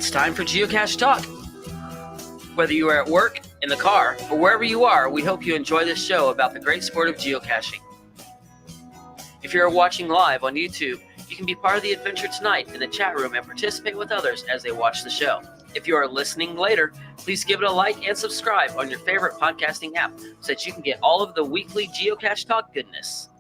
It's time for Geocache Talk. Whether you are at work, in the car, or wherever you are, we hope you enjoy this show about the great sport of geocaching. If you're watching live on YouTube, you can be part of the adventure tonight in the chat room and participate with others as they watch the show. If you are listening later, please give it a like and subscribe on your favorite podcasting app so that you can get all of the weekly Geocache Talk goodness.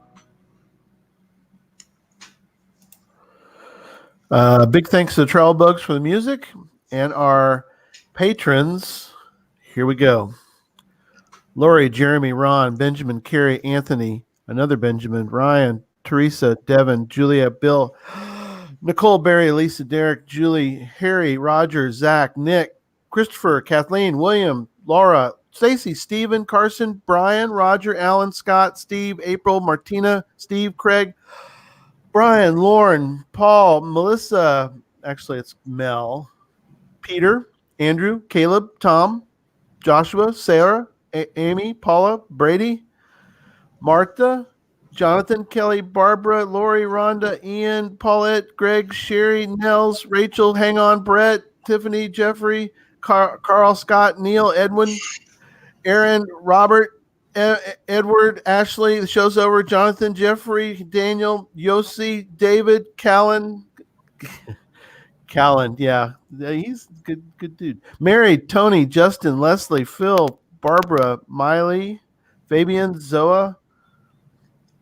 Big thanks to the Travel Bugs for the music and our patrons. Here we go. Lori, Jeremy, Ron, Benjamin, Carrie, Anthony, another Benjamin, Ryan, Teresa, Devin, Julia, Bill, Nicole, Barry, Lisa, Derek, Julie, Harry, Roger, Zach, Nick, Christopher, Kathleen, William, Laura, Stacy, Stephen, Carson, Brian, Roger, Alan, Scott, Steve, April, Martina, Steve, Craig, Brian, Lauren, Paul, Melissa, actually it's Mel, Peter, Andrew, Caleb, Tom, Joshua, Sarah, Amy, Paula, Brady, Martha, Jonathan, Kelly, Barbara, Lori, Rhonda, Ian, Paulette, Greg, Sherry, Nels, Rachel, Hang On, Brett, Tiffany, Jeffrey, Carl, Scott, Neil, Edwin, Aaron, Robert, Edward, Ashley, the show's over, Jonathan, Jeffrey, Daniel, Yossi, David, Callan, yeah, he's a good dude. Mary, Tony, Justin, Leslie, Phil, Barbara, Miley, Fabian, Zoa,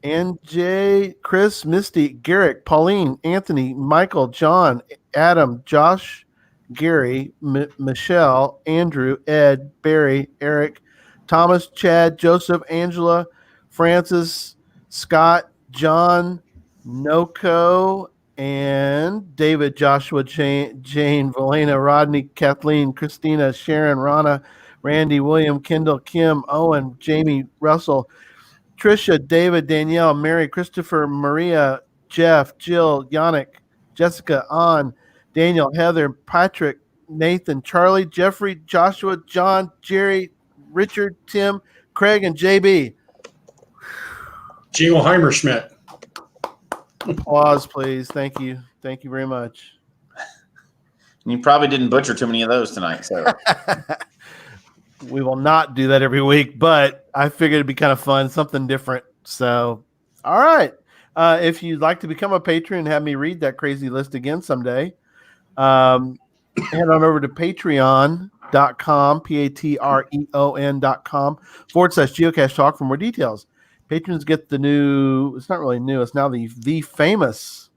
Anjay, Chris, Misty, Garrick, Pauline, Anthony, Michael, John, Adam, Josh, Gary, Michelle, Andrew, Ed, Barry, Eric, Thomas, Chad, Joseph, Angela, Francis, Scott, John, Noko, and David, Joshua, Jane, Valena, Rodney, Kathleen, Christina, Sharon, Rana, Randy, William, Kendall, Kim, Owen, Jamie, Russell, Trisha, David, Danielle, Mary, Christopher, Maria, Jeff, Jill, Yannick, Jessica, Ann, Daniel, Heather, Patrick, Nathan, Charlie, Jeffrey, Joshua, John, Jerry, Richard, Tim, Craig, and JB. Geo Heimerschmidt. Applause, please. Thank you. Thank you very much. You probably didn't butcher too many of those tonight, so. We will not do that every week, but I figured it'd be kind of fun, something different. So, all right. If you'd like to become a patron and have me read that crazy list again someday, head on over to patreon.com, patreon.com/geocache talk for more details. Patrons get the new, it's not really new, it's now the famous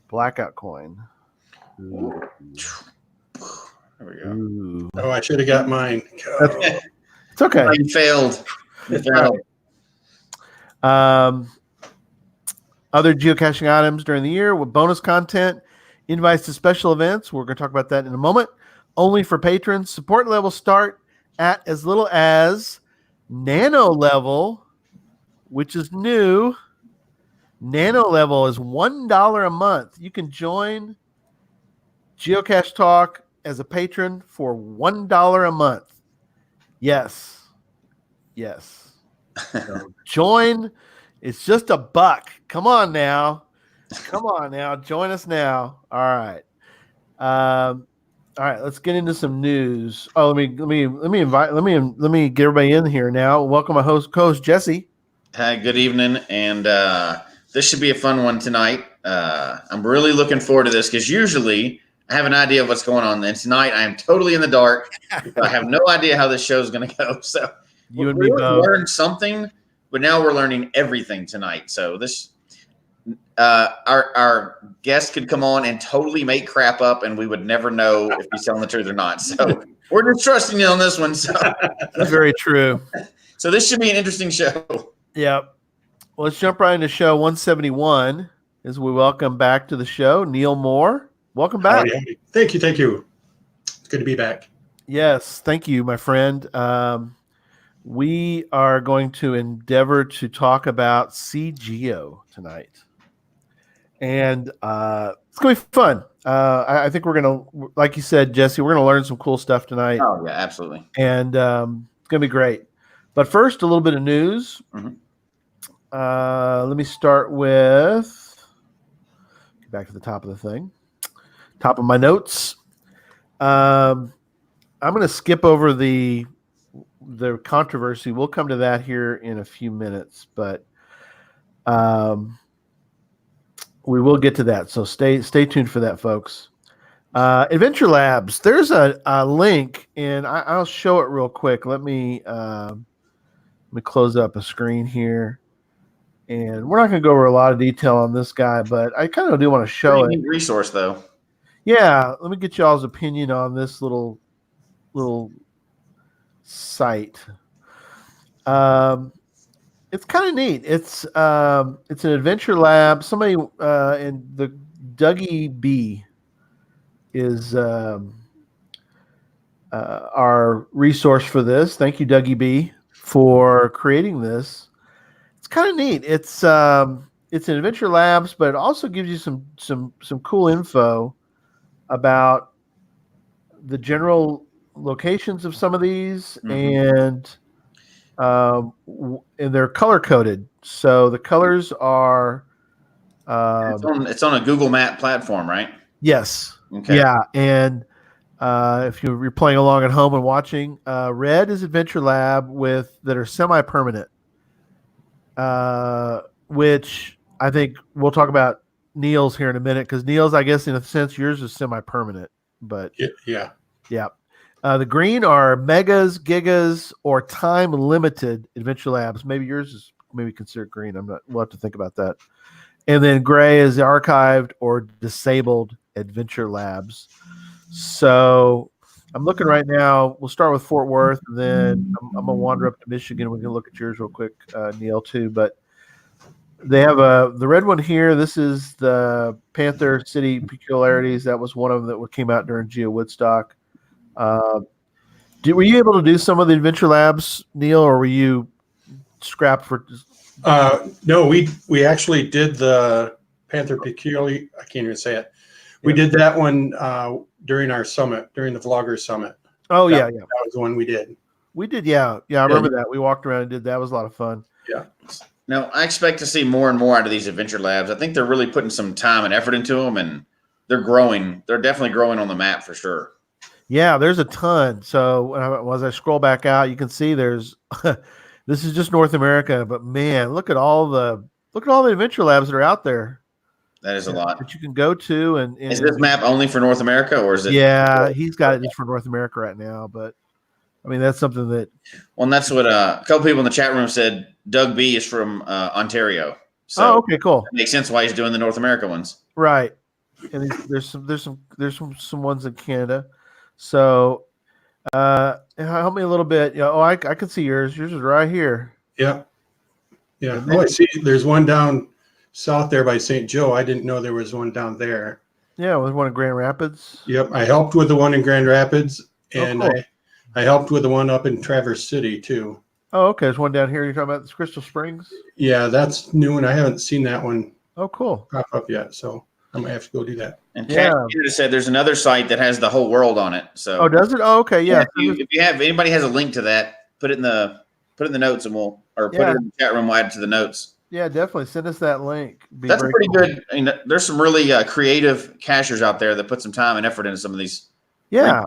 blackout coin. Ooh. There we go. Ooh. Oh, I should have got mine. Oh. It's okay. You failed. Other geocaching items during the year with bonus content, invites to special events. We're going to talk about that in a moment. Only for patrons. Support levels start at as little as nano level, which is new. Nano level is $1 a month. You can join Geocache Talk as a patron for $1 a month. Yes. So join. It's just $1. Come on now. Join us now. All right. Let's get into some news. Oh, let me get everybody in here now. Welcome my co-host Jesse. Hi, good evening, and this should be a fun one tonight. I'm really looking forward to this because usually I have an idea of what's going on. And tonight I am totally in the dark. I have no idea how this show is going to go. So you and me both learned something, but now we're learning everything tonight. So this, our guest could come on and totally make crap up, and we would never know if he's telling the truth or not. So we're just trusting you on this one. So that's very true. So this should be an interesting show. Yep. Well, let's jump right into show 171 as we welcome back to the show Neil Moore. Welcome back. Howdy. Thank you. It's good to be back. Yes, thank you, my friend. We are going to endeavor to talk about CGO tonight. And it's going to be fun. I think we're going to, like you said, Jesse, we're going to learn some cool stuff tonight. Oh, yeah, absolutely. And it's going to be great. But first, a little bit of news. Mm-hmm. Let me start with, get back to the top of the thing. Top of my notes. I'm going to skip over the controversy. We'll come to that here in a few minutes, but we will get to that. So stay tuned for that, folks. Adventure Labs. There's a link, and I'll show it real quick. Let me close up a screen here, and we're not going to go over a lot of detail on this guy, but I kind of do want to show Pretty it. neat resource, though. Yeah, let me get y'all's opinion on this little site. It's kind of neat. It's an adventure lab. Somebody in the Dougie B is our resource for this. Thank you, Dougie B, for creating this. It's kind of neat. It's an adventure labs, but it also gives you some cool info about the general locations of some of these, and they're color coded. So the colors are. It's on a Google Map platform, right? Yes. Okay. Yeah, and if you're playing along at home and watching, red is Adventure Lab that are semi-permanent, which I think we'll talk about Neil's here in a minute, because Neil's, I guess, in a sense, yours is semi-permanent, but Yeah. The green are megas, gigas, or time-limited Adventure Labs. Maybe yours is maybe considered green. We'll have to think about that. And then gray is the archived or disabled Adventure Labs. So I'm looking right now. We'll start with Fort Worth, and then I'm going to wander up to Michigan. We can look at yours real quick, Neil, too. But they have the red one here. This is the Panther City Peculiarities. That was one of them that came out during Geo Woodstock. Were you able to do some of the Adventure Labs, Neil, or were you scrapped for? No, we actually did the Panther Peculiar. I can't even say it. We did that one during our summit, during the Vlogger Summit. Oh, that yeah. That was the one we did. We did, yeah. I remember that. We walked around and did that. It was a lot of fun. Yeah. Now, I expect to see more and more out of these Adventure Labs. I think they're really putting some time and effort into them, and they're growing. They're definitely growing on the map for sure. Yeah, there's a ton. So as I scroll back out, you can see there's this is just North America, but man, look at all the Adventure Labs that are out there. That is a lot that you can go to. And is this map only for North America, or is it? Yeah, he's got it just for North America right now. But I mean, that's something that. Well, and that's what a couple people in the chat room said. Doug B is from Ontario. So okay, cool. That makes sense why he's doing the North America ones. Right, and there's some ones in Canada. So help me a little bit. I can see yours. Yours is right here. Yeah. Oh, I see. There's one down south there by St. Joe. I didn't know there was one down there. Yeah, there's one in Grand Rapids. Yep, I helped with the one in Grand Rapids, and cool. I helped with the one up in Traverse City too. Oh, okay. There's one down here. You're talking about this Crystal Springs? Yeah, that's new, and I haven't seen that one. Oh, cool. Pop up yet, so I might have to go do that. And Kat just said there's another site that has the whole world on it. So does it? Oh, okay, yeah. If anybody has a link to that, put it in the notes, and put it in the chat room. We'll add it to the notes. Yeah, definitely send us that link. That's pretty good. I mean, there's some really creative cachers out there that put some time and effort into some of these. Yeah,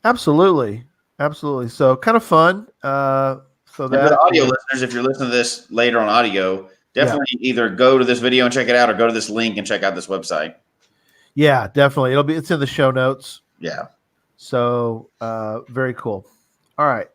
absolutely. So kind of fun. So that for the audio listeners, if you're listening to this later on audio, definitely either go to this video and check it out, or go to this link and check out this website. Yeah, definitely. It's in the show notes. Yeah. So very cool. All right.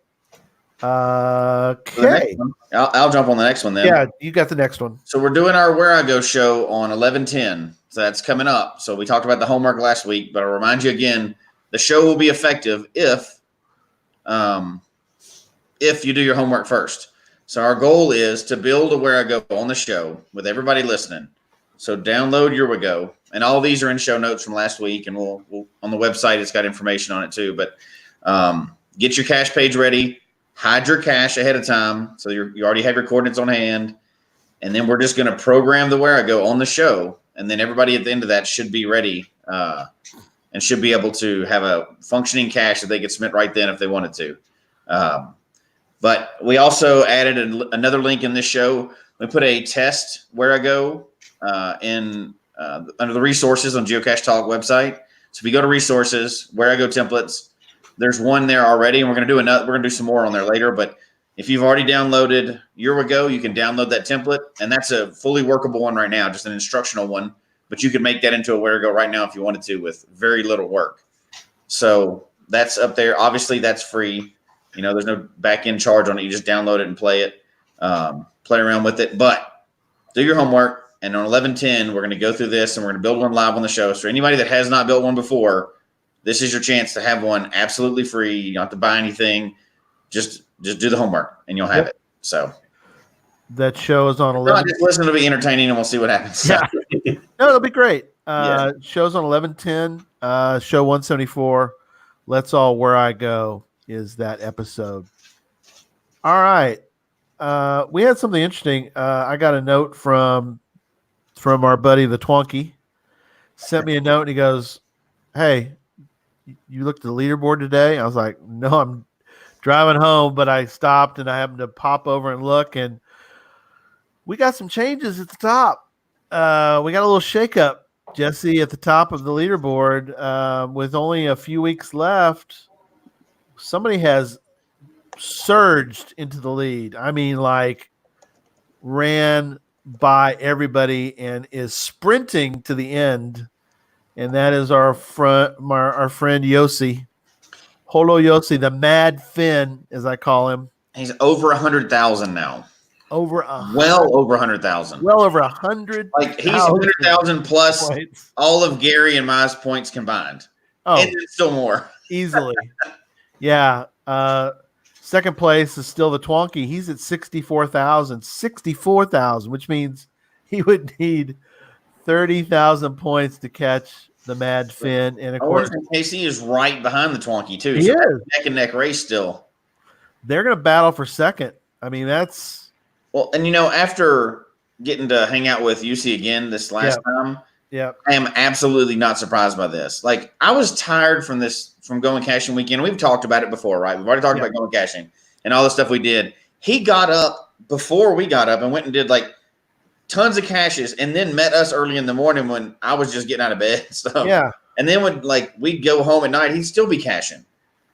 Okay. I'll jump on the next one then. Yeah, you got the next one. So we're doing our Where I Go show on 11/10. So that's coming up. So we talked about the homework last week, but I'll remind you again, the show will be effective if you do your homework first. So our goal is to build a Where I Go on the show with everybody listening. So download your Where I Go, and all these are in show notes from last week, and we'll on the website it's got information on it too. But get your cache page ready. Hide your cache ahead of time, so you already have your coordinates on hand, and then we're just going to program the Where I Go on the show, and then everybody at the end of that should be ready and should be able to have a functioning cache that they could submit right then if they wanted to. But we also added another link in this show. We put a test Where I Go under the resources on Geocache Talk website. So if you go to resources, where I go templates, there's one there already, and we're going to do another. We're going to do some more on there later. But if you've already downloaded Your Go, you can download that template, and that's a fully workable one right now, just an instructional one. But you could make that into a Where to Go right now if you wanted to, with very little work. So that's up there. Obviously, that's free. There's no back end charge on it. You just download it and play it, play around with it. But do your homework. And on 11:10, we're going to go through this, and we're going to build one live on the show. So anybody that has not built one before, this is your chance to have one absolutely free. You don't have to buy anything. Just do the homework, and you'll have it. So that show is on 11. Just listen to be entertaining, and we'll see what happens. Yeah. No, it'll be great. Show's on 11:10. Show 174. Let's All Where I Go is that episode. All right. We had something interesting. I got a note from our buddy the Twonky. Sent me a note and he goes, "Hey, you looked at the leaderboard today?" I was like, "No, I'm driving home," but I stopped and I happened to pop over and look, and we got some changes at the top. We got a little shakeup, Jesse, at the top of the leaderboard. With only a few weeks left, somebody has surged into the lead. I mean, like, ran by everybody and is sprinting to the end, and that is our friend Yossi. Holo Yossi, the Mad Finn, as I call him. He's over 100,000 now. Well over 100,000. Well over 100. Like, he's 100,000 plus points. all of Gary and my points combined. Oh, and then still more. Easily. Yeah. Second place is still the Twonky. He's at 64,000. 64,000, which means he would need 30,000 points to catch the Mad Finn. And of course, Casey is right behind the Twonky too. He is. Neck and neck race still. They're going to battle for second. I mean, that's well, and after getting to hang out with UC again this last time, I am absolutely not surprised by this. Like, I was tired from going caching weekend. We've talked about it before, right? We've already talked about going caching and all the stuff we did. He got up before we got up and went and did like tons of caches, and then met us early in the morning when I was just getting out of bed. So and then when we'd go home at night, he'd still be caching.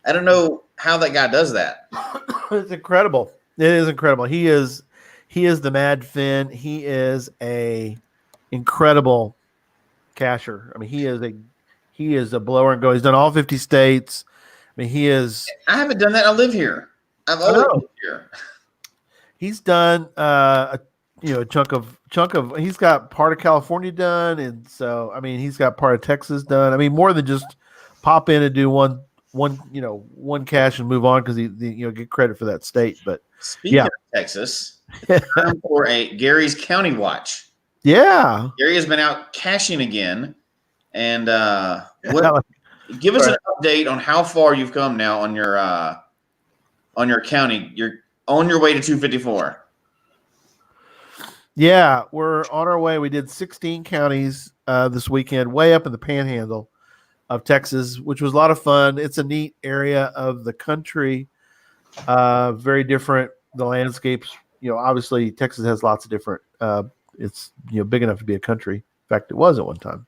I don't know how that guy does that. It's incredible. It is incredible. He is the Mad Finn. He is a incredible cacher. I mean, he is a blower and go. He's done all 50 states. I mean, he is. I haven't done that. I live here. I've always lived here. He's done a chunk of. He's got part of California done, and so I mean, he's got part of Texas done. I mean, more than just pop in and do one cache and move on because he get credit for that state. But speaking of Texas, time for a Gary's County Watch. Yeah, Gary has been out caching again, and give us an update on how far you've come now on your county. You're on your way to 254. Yeah, we're on our way. We did 16 counties this weekend, way up in the Panhandle of Texas, which was a lot of fun. It's a neat area of the country, very different. The landscapes, obviously Texas has lots of different. It's big enough to be a country. In fact, it was at one time.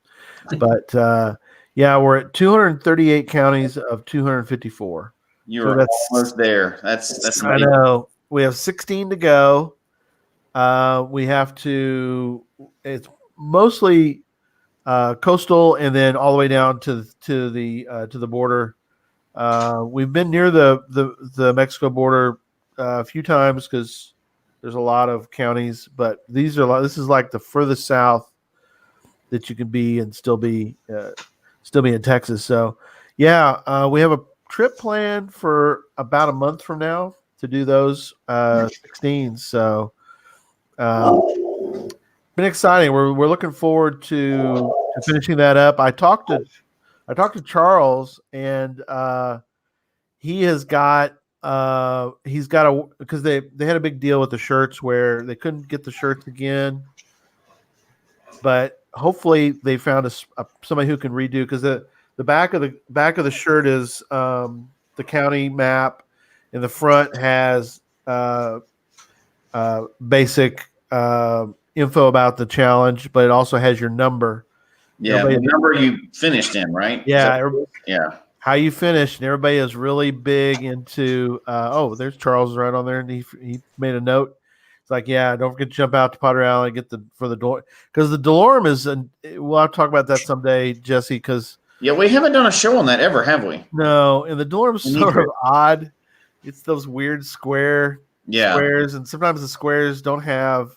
But we're at 238 counties of 254. You're almost there. That's I know. We have 16 to go. We have to. It's mostly coastal, and then all the way down to the border. We've been near the Mexico border a few times because there's a lot of counties, but this is like the furthest south that you can be and still be in Texas. So we have a trip planned for about a month from now to do those 16. So been exciting. We're looking forward to finishing that up. I talked to Charles, and he has got because they had a big deal with the shirts where they couldn't get the shirts again, but hopefully they found somebody who can redo, because the back of the shirt is the county map, and the front has basic info about the challenge, but it also has your number. Yeah, the number you finished in, right? Yeah, yeah. How you finished, and everybody is really big into. There's Charles right on there, and he made a note. It's like, yeah, don't forget to jump out to Potter Alley, get for the door, because the DeLorme is. I'll talk about that someday, Jesse. Because we haven't done a show on that ever, have we? No, and the DeLorme's sort of odd. It's those weird squares, and sometimes the squares don't have.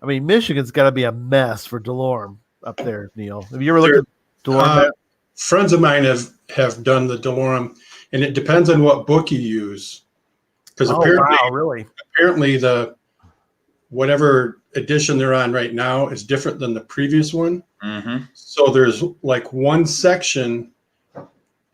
I mean, Michigan's got to be a mess for DeLorme up there, Neil. Have you ever looked at DeLorme? Friends of mine have done the DeLorme, and it depends on what book you use. Because apparently the whatever edition they're on right now is different than the previous one. Mm-hmm. So there's like one section.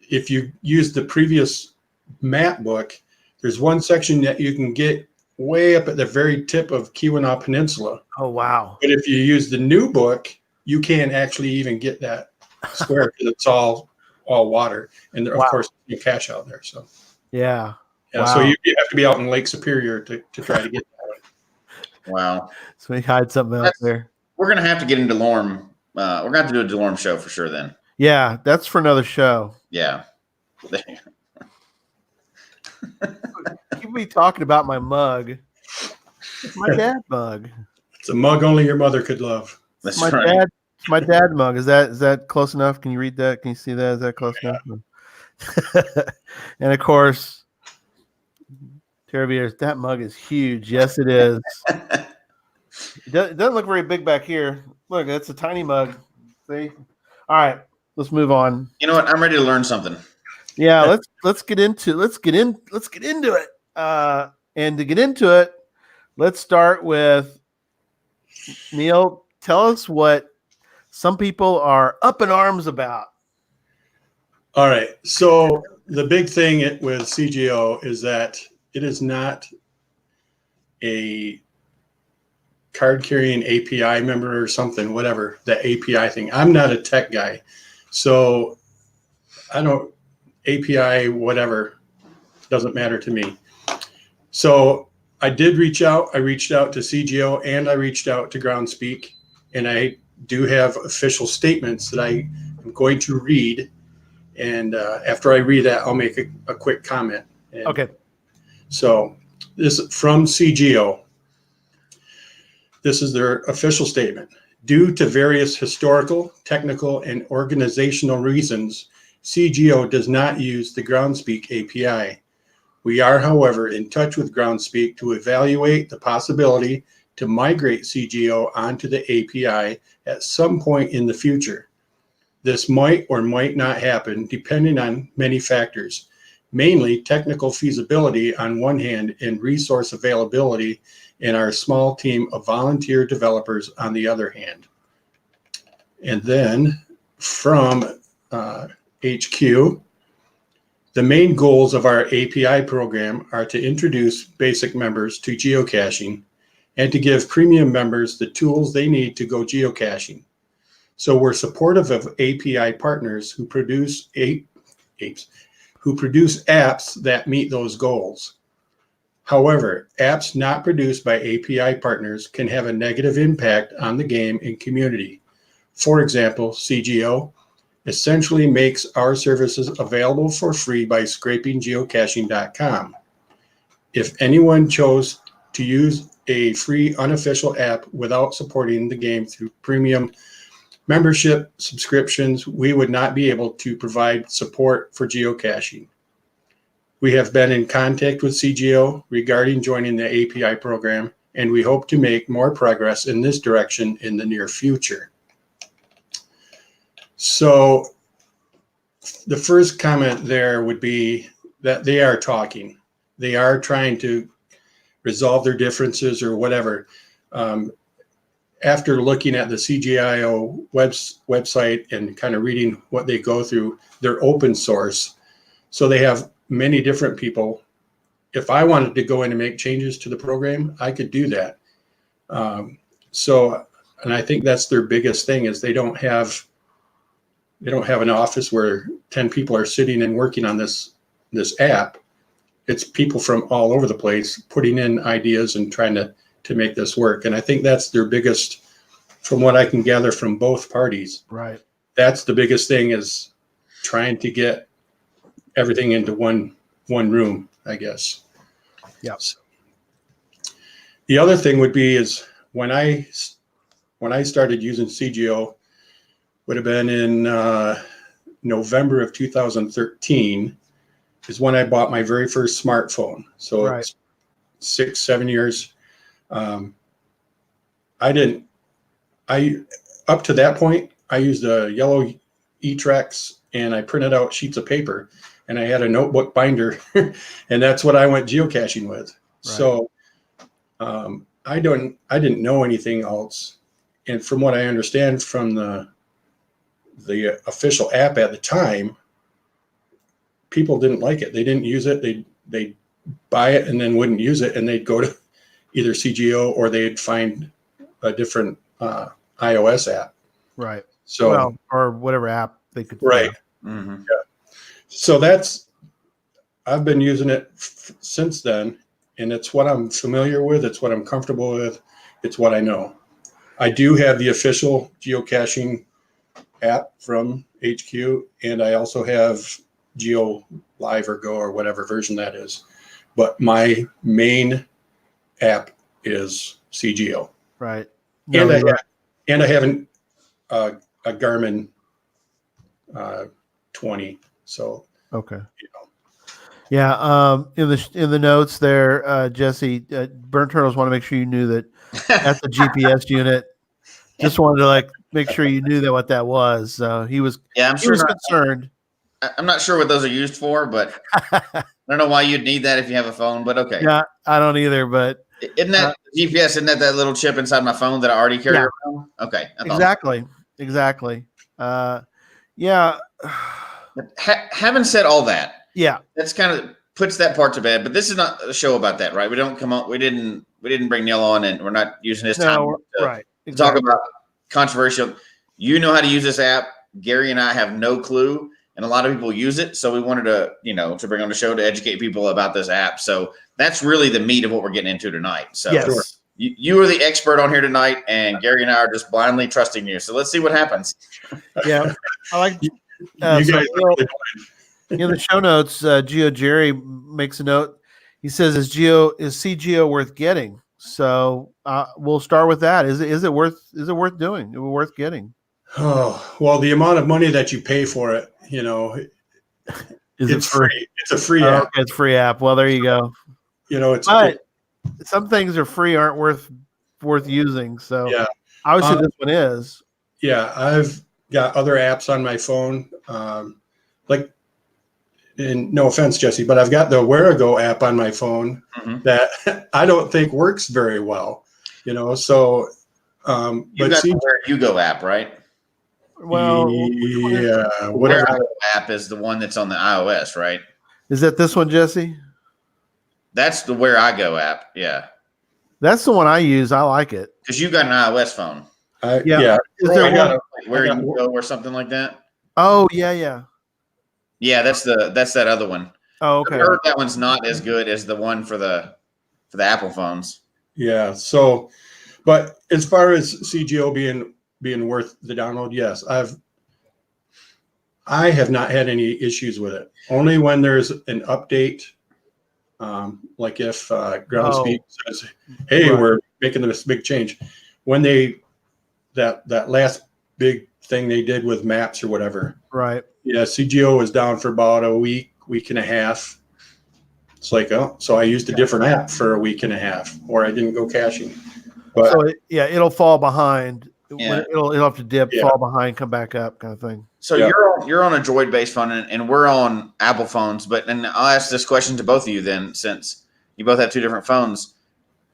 If you use the previous map book, there's one section that you can get way up at the very tip of Keweenaw Peninsula. Oh, wow. But if you use the new book, you can't actually even get that square because it's all water. And there, of course, you cache out there. So, yeah. So you have to be out in Lake Superior to try to get that one. Wow. So we hide something else there. We're going to have to get into DeLorme. We're going to have to do a DeLorme show for sure then. Yeah, that's for another show. Yeah. Keep me talking about my mug. It's my dad mug. It's a mug only your mother could love. That's my right. dad. It's my dad mug. Is that close enough? Can you read that? Can you see that? Is that close enough? And of course, Terry, that mug is huge. Yes, it is. It doesn't look very big back here. Look, that's a tiny mug. See? All right, let's move on. You know what? I'm ready to learn something. Yeah, let's get into it. And to get into it, let's start with Neil. Tell us what some people are up in arms about. All right. So the big thing with CGO is that it is not a card-carrying API member or something, whatever, the API thing. I'm not a tech guy. So I don't, API, whatever, doesn't matter to me. So I did reach out. I reached out to CGO and I reached out to Groundspeak, and I do have official statements that I am going to read. And after I read that, I'll make a quick comment. Okay. So this is from CGO. This is their official statement. Due to various historical, technical, and organizational reasons, CGO does not use the Groundspeak API. We are, however, in touch with Groundspeak to evaluate the possibility to migrate CGO onto the API at some point in the future. This might or might not happen depending on many factors, mainly technical feasibility on one hand and resource availability in our small team of volunteer developers on the other hand. And then from HQ, the main goals of our API program are to introduce basic members to geocaching and to give premium members the tools they need to go geocaching. So we're supportive of API partners who produce apps that meet those goals. However, apps not produced by API partners can have a negative impact on the game and community. For example, CGO essentially makes our services available for free by scraping geocaching.com. If anyone chose to use a free unofficial app without supporting the game through premium membership subscriptions, we would not be able to provide support for geocaching. We have been in contact with CGO regarding joining the API program, and we hope to make more progress in this direction in the near future. So the first comment there would be that they are talking. They are trying to resolve their differences or whatever. After looking at the CGIO website and kind of reading what they go through, they're open source. So they have many different people. If I wanted to go in and make changes to the program, I could do that. And I think that's their biggest thing is they don't have an office where 10 people are sitting and working on this app. It's people from all over the place putting in ideas and trying to make this work. And I think that's their biggest from what I can gather from both parties, Right. that's the biggest thing, is trying to get everything into one room, I guess. Yeah. So, the other thing would be is when I started using CGO, would have been in November of 2013 is when I bought my very first smartphone. So Right. it's 6-7 years. Up to that point, I used a yellow E-Trex and I printed out sheets of paper and I had a notebook binder and that's what I went geocaching with. Right. So I didn't know anything else. And from what I understand from the official app at the time, people didn't like it. They didn't use it. They'd buy it and then wouldn't use it. And they'd go to either CGO or they'd find a different iOS app. Right. So, well, or whatever app they could. right. Mm-hmm. Yeah. So I've been using it since then, and it's what I'm familiar with. It's what I'm comfortable with. It's what I know. I do have the official geocaching app from HQ, and I also have Geo Live or Go or whatever version that is. But my main app is CGO. Right. And No, I have a Garmin 20. So okay. you know. Yeah. In the notes there, Jesse, Burnt Turtles want to make sure you knew that that's a GPS unit. Just wanted to make sure you knew what that was. So he was concerned. I'm not sure what those are used for, but I don't know why you'd need that if you have a phone, but okay. Yeah, I don't either, but isn't that GPS? Isn't that little chip inside my phone that I already carry around? Okay. Exactly. Yeah. Having said all that, yeah, that's kind of puts that part to bed, but this is not a show about that, right? We don't come on. We didn't bring Neil on, and we're not using his time to talk about controversial. You know how to use this app. Gary and I have no clue, and a lot of people use it. So we wanted to, to bring on the show to educate people about this app. So that's really the meat of what we're getting into tonight. So yes. You are the expert on here tonight, and Gary and I are just blindly trusting you. So let's see what happens. Yeah, I like you guys. In the show notes, Geo Jerry makes a note. He says, "Is CGO worth getting?" So we'll start with that. Is it worth doing? Is it worth getting? Oh, well, the amount of money that you pay for it, it's free. It's a free app. Okay, it's a free app. Well, there you go. But some things are free, aren't worth using. So yeah, obviously this one is. Yeah, I've got other apps on my phone, and no offense, Jesse, but I've got the Where-A-Go app on my phone that I don't think works very well. So you got the Where-You-Go app, right? Well, yeah, whatever app is the one that's on the iOS, right? Is that this one, Jesse? That's the Where I Go app. Yeah, that's the one I use. I like it because you got an iOS phone. Yeah. Is there one Where You Go or something like that? Oh yeah. Yeah, that's that other one. Oh, okay. I heard that one's not as good as the one for the Apple phones. Yeah. So, but as far as CGO being worth the download, yes, I have not had any issues with it. Only when there's an update, like if Groundspeak says, "Hey, we're making this big change," when that last big thing they did with maps or whatever. Right. Yeah, CGO was down for about a week and a half. It's like, so I used a different app for a week and a half, or I didn't go caching. But so it'll fall behind. Yeah. It'll have to dip, fall behind, come back up, kind of thing. So you're on a Droid-based phone, and we're on Apple phones. And I'll ask this question to both of you then, since you both have two different phones.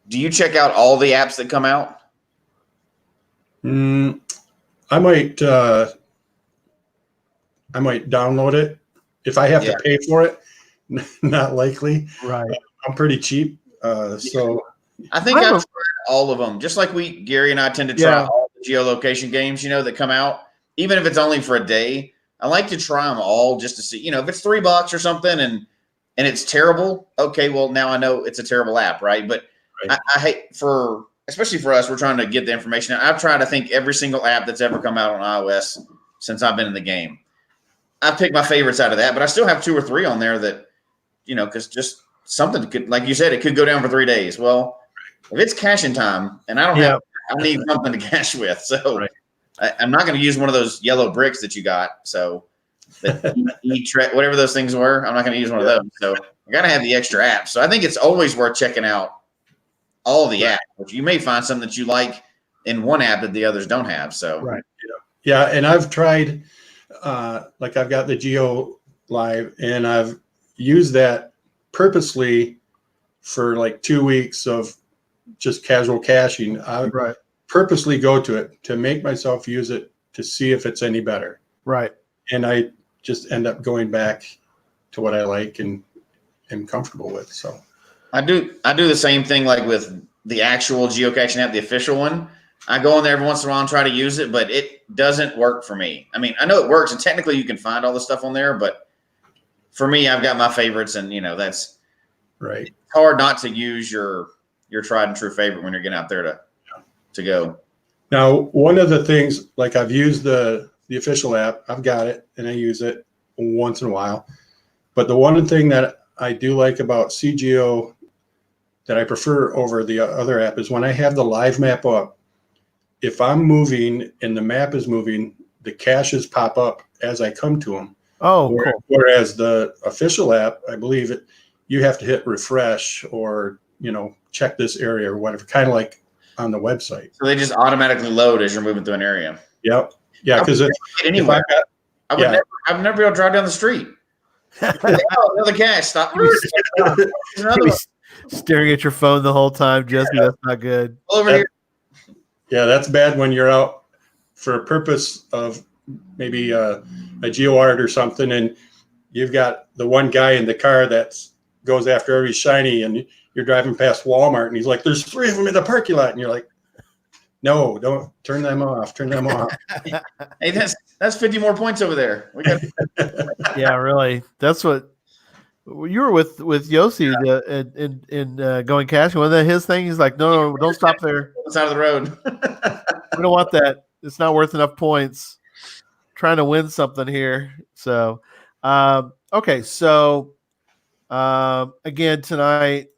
Do you check out all the apps that come out? I might download it if I have to pay for it. Not likely. Right. I'm pretty cheap. So I think I've tried all of them. Just like Gary and I tend to try all the geolocation games, that come out, even if it's only for a day. I like to try them all just to see, if it's $3 or something and it's terrible. Okay, well now I know it's a terrible app, right? But I hate for especially for us, we're trying to get the information out. I've tried, I think, every single app that's ever come out on iOS since I've been in the game. I've picked my favorites out of that, but I still have 2 or 3 on there that, because just something could, like you said, it could go down for 3 days. Well, if it's caching time and I need something to cache with. So I'm not going to use one of those yellow bricks that you got. So whatever those things were, I'm not going to use one of those. So I got to have the extra apps. So I think it's always worth checking out all the apps. You may find something that you like in one app that the others don't have. So yeah, and I've tried, like I've got the Geo Live, and I've used that purposely for like 2 weeks of just casual caching. I purposely go to it to make myself use it to see if it's any better. Right. And I just end up going back to what I like and am comfortable with. So I do the same thing, like with the actual geocaching app, the official one. I go in there every once in a while and try to use it, but it doesn't work for me. I mean, I know it works, and technically you can find all the stuff on there, but for me, I've got my favorites, and that's right. It's hard not to use your tried and true favorite when you're getting out there to go. Now, one of the things, like I've used the official app, I've got it, and I use it once in a while. But the one thing that I do like about CGO that I prefer over the other app is when I have the live map up, if I'm moving and the map is moving, the caches pop up as I come to them. Oh, cool. Whereas the official app, I believe you have to hit refresh or, check this area or whatever, kind of like on the website. So they just automatically load as you're moving through an area. Yep. Yeah, because anywhere. I would never be able to drive down the street. Another cache. Stop. Staring at your phone the whole time, Jesse. That's not good. Over here. Yeah, that's bad when you're out for a purpose of maybe a GeoArt or something, and you've got the one guy in the car that goes after every shiny, and you're driving past Walmart, and he's like, "There's 3 of them in the parking lot," and you're like, "No, don't turn them off. Turn them off." Hey, that's 50 more points over there. We got. Yeah, really. That's what you were with Yossi in going caching. Wasn't that his thing? He's like, no, don't stop there. Side of the road. We don't want that. It's not worth enough points. Trying to win something here. So, okay. So, again, tonight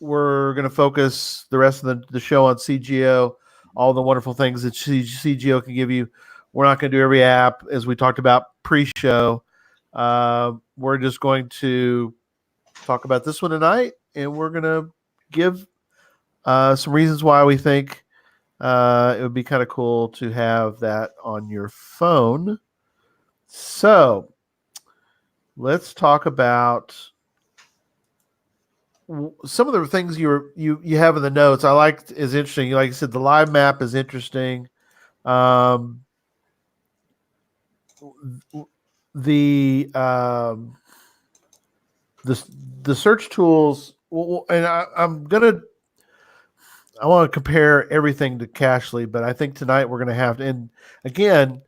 we're going to focus the rest of the show on CGO, all the wonderful things that CGO can give you. We're not going to do every app, as we talked about pre-show. We're just going to talk about this one tonight, and we're going to give some reasons why we think it would be kind of cool to have that on your phone. So let's talk about some of the things you have in the notes. I liked is interesting. Like I said, the live map is interesting. The search tools, and I want to compare everything to Cachly, but I think tonight we're going to have to. And again,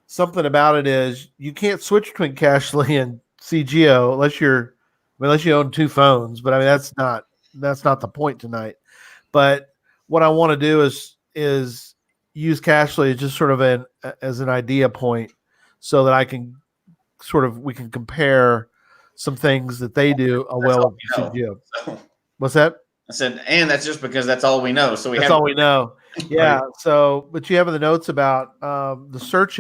something about it is you can't switch between Cachly and CGO unless you own 2 phones. But I mean that's not the point tonight. But what I want to do is use Cachly as just sort of as an idea point, so that we can compare some things that they do well with CGO. What's that? I said, and that's just because that's all we know. So that's all we know. Yeah. So, but you have in the notes about the search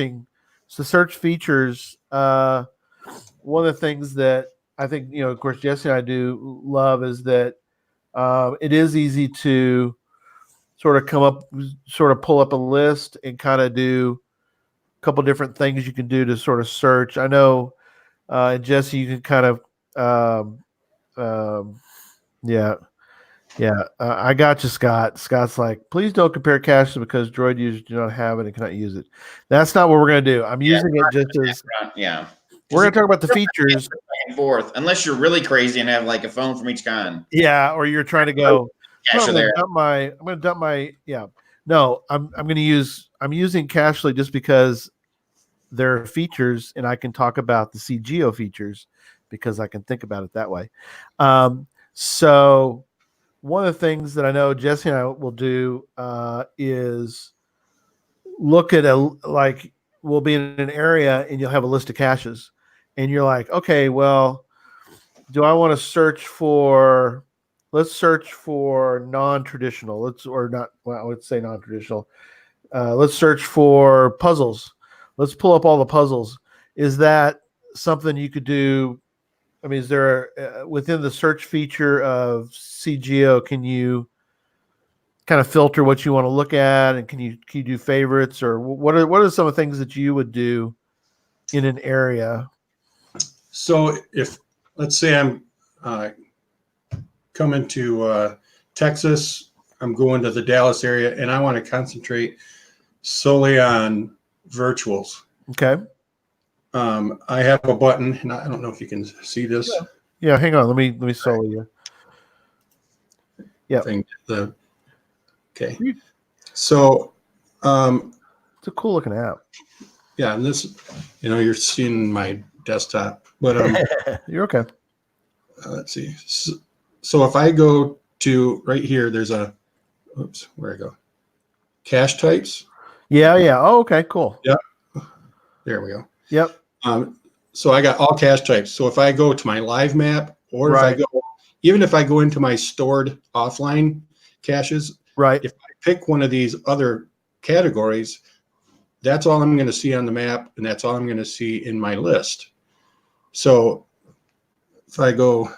features. One of the things that I think, of course, Jesse and I do love is that it is easy to sort of pull up a list and kind of do a couple different things you can do to sort of search. I know, Jesse, you can kind of, I got you, Scott. Scott's like, please don't compare caches because Droid users do not have it and cannot use it. That's not what we're going to do. I'm using it just as. Yeah. We're going to talk about the features. Back and forth, unless you're really crazy and have like a phone from each kind. Yeah, or you're trying to go. I'm going to dump my. Yeah. No, I'm using Cachly just because there are features, and I can talk about the CGO features because I can think about it that way. So one of the things that I know Jesse and I will do is look at we'll be in an area and you'll have a list of caches, and you're like, okay, well, do I want to search for? Let's search for non-traditional. Let's say non-traditional. Let's search for puzzles. Let's pull up all the puzzles. Is that something you could do? I mean, is there within the search feature of CGO, can you kind of filter what you want to look at, and can you do favorites, or what are some of the things that you would do in an area? So if, let's say I'm coming to Texas, I'm going to the Dallas area, and I want to concentrate solely on virtuals. Okay. I have a button, and I don't know if you can see this. Yeah, hang on. Let me solo you. Yeah. Okay. So it's a cool looking app. Yeah, and this, you're seeing my desktop, but you're okay. Let's see. So if I go to right here, there's where I go? Cache types. Yeah. Oh, okay, cool. Yep. There we go. Yep. So I got all cache types. So if I go to my live map, or even if I go into my stored offline caches, right. If I pick one of these other categories, that's all I'm going to see on the map, and that's all I'm going to see in my list. So if I go,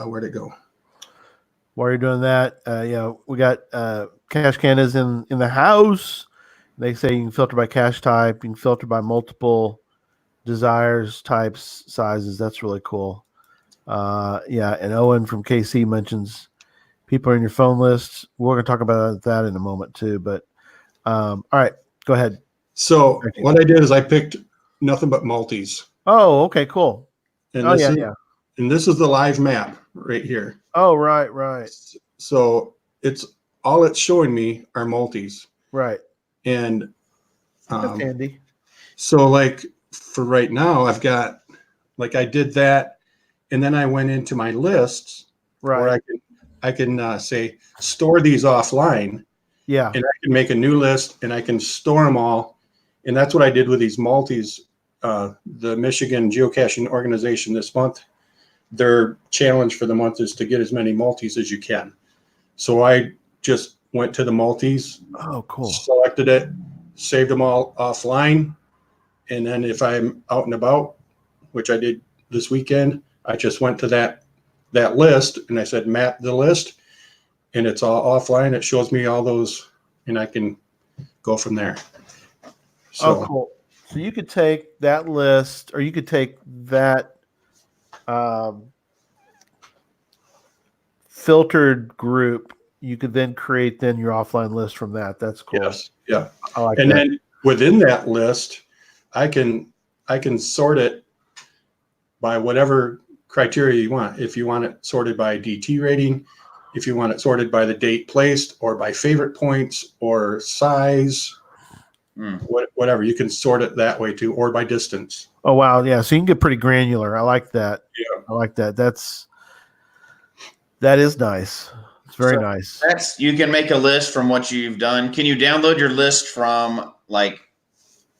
where'd it go? While you're doing that, we got cache cannas in the house. They say you can filter by cache type. You can filter by multiple desires, types, sizes. That's really cool. And Owen from KC mentions people are in your phone lists. We're going to talk about that in a moment too. But all right, go ahead. So what I did is I picked nothing but multis. Oh, okay, cool. And and this is the live map right here. Oh, right. So it's showing me are multis. Right. And that's handy. So like for right now, I've got, like I did that, and then I went into my lists where I can say store these offline. Yeah. And I can make a new list and I can store them all. And that's what I did with these multis. The Michigan Geocaching Organization this month, their challenge for the month is to get as many multis as you can. So I just went to the multis. Oh, cool. Selected it, saved them all offline. And then if I'm out and about, which I did this weekend, I just went to that list and I said, map the list, and it's all offline. It shows me all those, and I can go from there. So, cool. So you could take that list, or you could take that filtered group. You could then create your offline list from that. That's cool. Yes. Yeah. I like and that. Then within that list, I can sort it by whatever criteria you want. If you want it sorted by DT rating, if you want it sorted by the date placed, or by favorite points, or size, whatever, you can sort it that way too, or by distance. Oh, wow. Yeah. So you can get pretty granular. I like that. Yeah. I like that. That is nice. It's very nice. You can make a list from what you've done. Can you download your list from like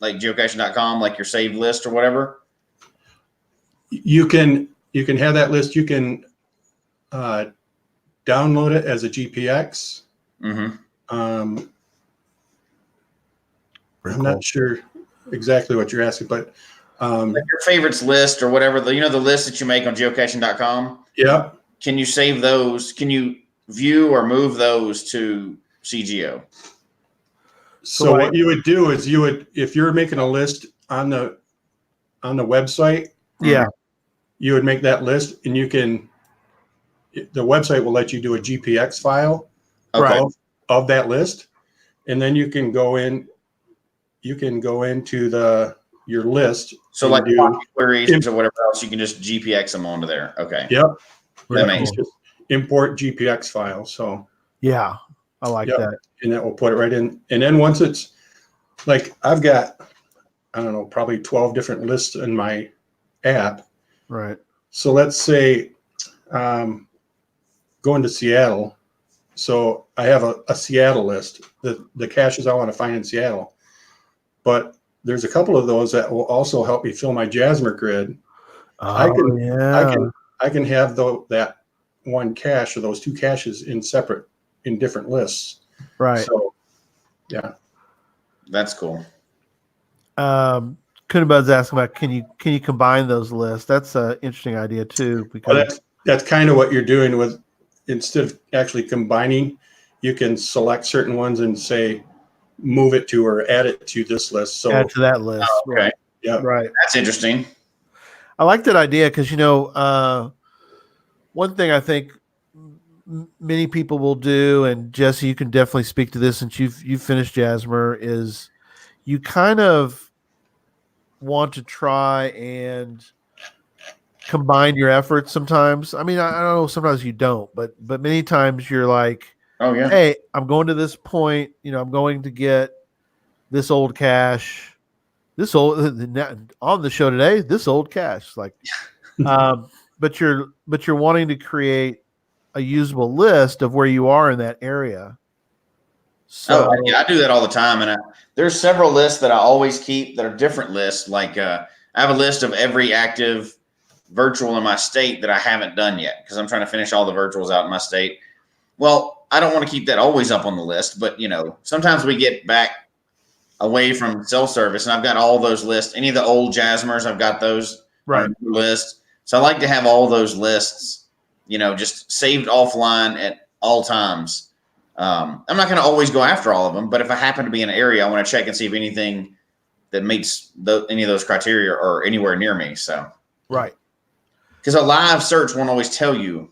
geocaching.com, like your saved list or whatever? You can have that list. You can download it as a GPX. Mm-hmm. I'm not sure exactly what you're asking, but like your favorites list or whatever, the list that you make on geocaching.com. Yeah. Can you save those? Can you view or move those to CGO? So what you would do is if you're making a list on the website, you would make that list, and the website will let you do a GPX file of that list, and then you can go into your list. So like queries or whatever else, you can just GPX them onto there. Okay. Yep. That makes just import GPX file. So yeah, I like that. And that will put it right in. And then once it's like, I've got, I don't know, probably 12 different lists in my app. Right. So let's say going to Seattle. So I have a Seattle list, the caches I want to find in Seattle. But there's a couple of those that will also help me fill my Jasmer grid. I can have that one cache or those two caches in different lists. Right. So yeah. That's cool. Kunibud's asking about can you combine those lists? That's an interesting idea too, because that's kind of what you're doing with, instead of actually combining, you can select certain ones and say move it to or add it to this list. So add to that list. Okay. Right. Yeah. Right. That's interesting. I like that idea because one thing I think many people will do, and Jesse, you can definitely speak to this since you've finished Jasmer, is you kind of want to try and combine your efforts sometimes. I mean, I don't know, sometimes you don't, but many times you're like, Oh yeah. hey, I'm going to this point, I'm going to get this old cache, this old on the show today, this old cache, like, but you're wanting to create a usable list of where you are in that area. So yeah, I do that all the time, and there's several lists that I always keep that are different lists. Like I have a list of every active virtual in my state that I haven't done yet because I'm trying to finish all the virtuals out in my state. Well, I don't want to keep that always up on the list, but sometimes we get back away from self-service, and I've got all those lists. Any of the old Jasmers, I've got those on the list. So I like to have all those lists, just saved offline at all times. I'm not going to always go after all of them, but if I happen to be in an area, I want to check and see if anything that meets any of those criteria are anywhere near me. So right, because a live search won't always tell you,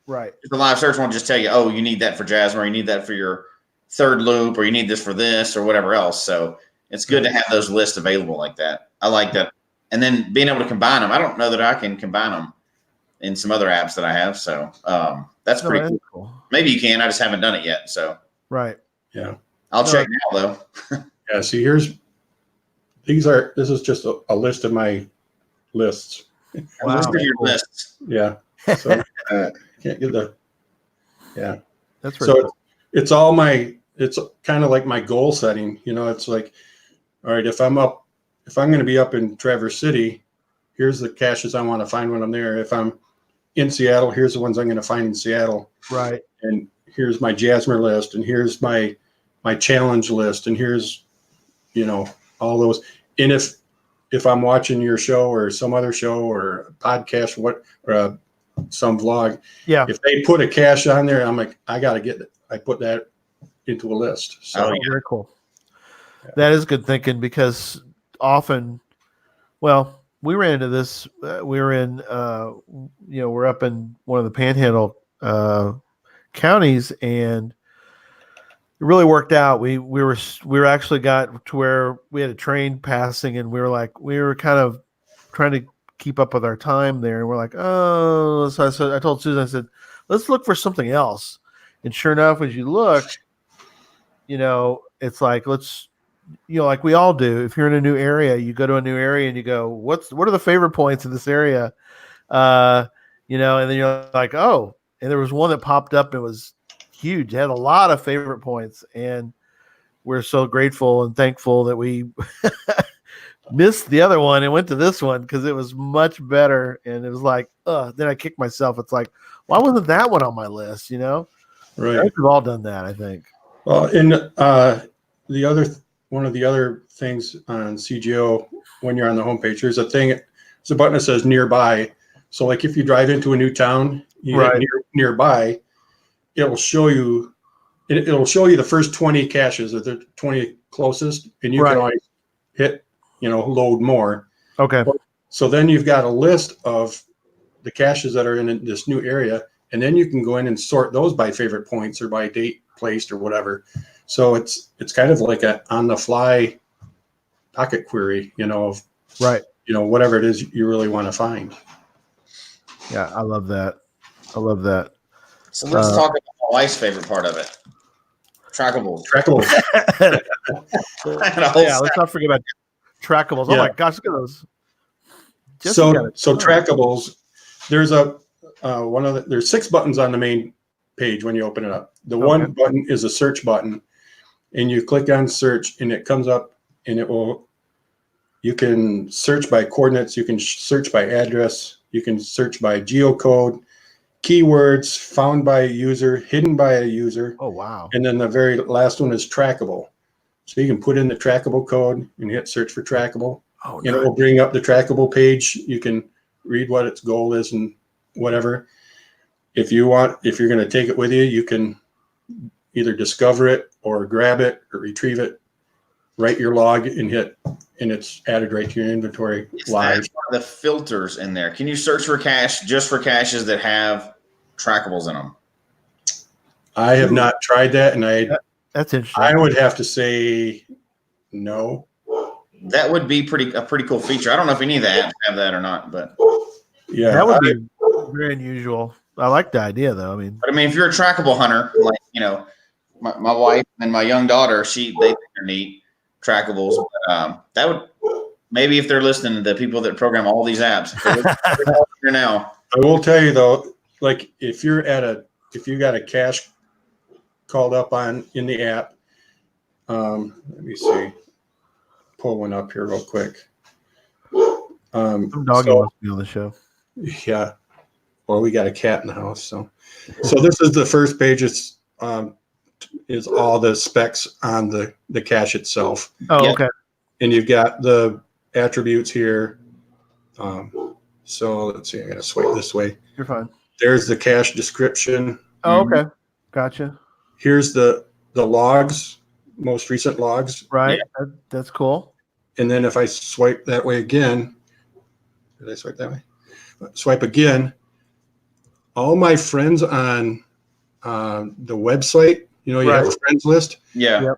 right. The live search won't just tell you, oh, you need that for Jasmine, or you need that for your third loop, or you need this for this, or whatever else. So it's good to have those lists available like that. I like that. And then being able to combine them. I don't know that I can combine them in some other apps that I have. So that's pretty cool. Maybe you can. I just haven't done it yet. So right. Yeah. I'll check now though. Yeah. See, this is just a list of my lists. Wow. List of your lists. Yeah. So can't get yeah. That's right. So it's kind of like my goal setting. It's like, all right, if I'm going to be up in Traverse City, here's the caches I want to find when I'm there. If I'm in Seattle, here's the ones I'm going to find in Seattle. Right. And here's my Jasmer list, and here's my challenge list, and here's, all those. And if I'm watching your show or some other show or podcast, or some vlog, yeah, if they put a cache on there, I'm like, I got to get it. I put that into a list. So very cool. Yeah. That is good thinking because often, well, we ran into this. We were in, we're up in one of the Panhandle counties, and it really worked out. We actually got to where we had a train passing, and we were kind of trying to keep up with our time there, and we're like, oh. So I told Susan, I said, let's look for something else. And sure enough, as you look, it's like like we all do. If you're in a new area, you go to a new area and you go, what are the favorite points in this area? And then you're like, oh, and there was one that popped up. It was huge. It had a lot of favorite points, and we're so grateful and thankful that we missed the other one and went to this one because it was much better. And it was like, then I kicked myself. It's like, why wasn't that one on my list? Right. We've all done that, I think. Well, and one of the other things on CGO when you're on the homepage, there's a button that says nearby. So like if you drive into a new town, you hit nearby, it'll show you the first 20 caches or the 20 closest, and you can always hit, load more. Okay. So then you've got a list of the caches that are in this new area, and then you can go in and sort those by favorite points or by date placed or whatever. So it's kind of like a on the fly pocket query, of whatever it is you really want to find. Yeah, I love that. So let's talk about my wife's favorite part of it. Trackables. Yeah, let's not forget about Trackables. Oh my gosh, look at those. So Trackables, there's a there's 6 buttons on the main page when you open it up. The Okay. one button is a search button, and you click on search, and it comes up, and you can search by coordinates, you can search by address, you can search by geocode, keywords, found by a user, hidden by a user, Oh, wow. and then the very last one is trackable. So you can put in the trackable code and hit search for trackable, Oh, and it nice. will bring up the trackable page. You can read what its goal is and whatever. If you're going to take it with you, you can either discover it or grab it or retrieve it, write your log and hit, and it's added right to your inventory live. That's one of the filters in there. Can you search for cache just for caches that have trackables in them? I have not tried that, and That's interesting. I would have to say no. That would be a pretty cool feature. I don't know if any of the apps have that or not, but Yeah, That would be very unusual. I like the idea, though. I mean, if you're a trackable hunter, like my wife and my young daughter, they think they're neat trackables. But, that would maybe if they're listening to the people that program all these apps, they're here now. I will tell you though, like if you got a cache called up in the app, let me see, pull one up here real quick. some doggy wants to be on the show. Yeah. Well, we got a cat in the house, so this is the first page. It's is all the specs on the cache itself. Oh, Yeah. okay. And you've got the attributes here. So let's see, I gotta swipe this way. You're fine. There's the cache description. Oh, okay. Gotcha. Here's the logs, most recent logs. Right. That's cool. And then if I swipe that way again, did I swipe that way? Swipe again. All my friends on the website, you have a friends list. Yeah. Yep.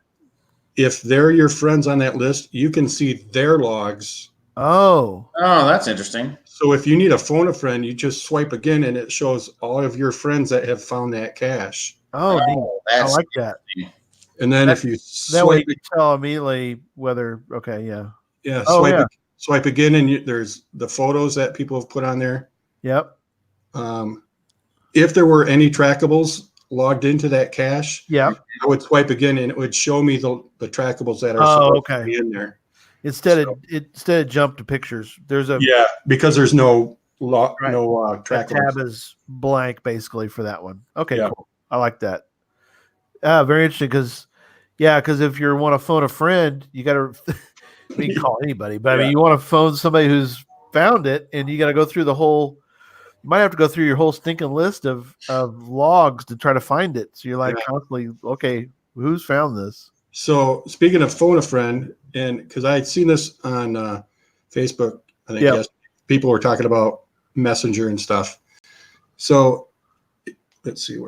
If they're your friends on that list, you can see their logs. Oh. Oh, that's interesting. So if you need to phone a friend, you just swipe again, and it shows all of your friends that have found that cache. Oh, neat. I That's like that. And then if you That way swipe, you can tell immediately whether, okay, yeah. yeah, Oh, swipe, yeah. Swipe again, and there's the photos that people have put on there. Yep. If there were any trackables logged into that cache, Yep. I would swipe again, and it would show me the trackables that are Oh, supposed to okay. be in there. Instead of jump to pictures, there's a Yeah, because there's no Right. that trackables. tab is blank basically for that one. Okay, Yeah. cool. I like that. Very interesting because if you want to phone a friend, you got to you can call anybody, but I mean, you want to phone somebody who's found it, and you got to go through you might have to go through your whole stinking list of logs to try to find it. So you're like constantly, okay, who's found this? So speaking of phone a friend, and because I had seen this on Facebook, I think yes, people were talking about Messenger and stuff. So let's see,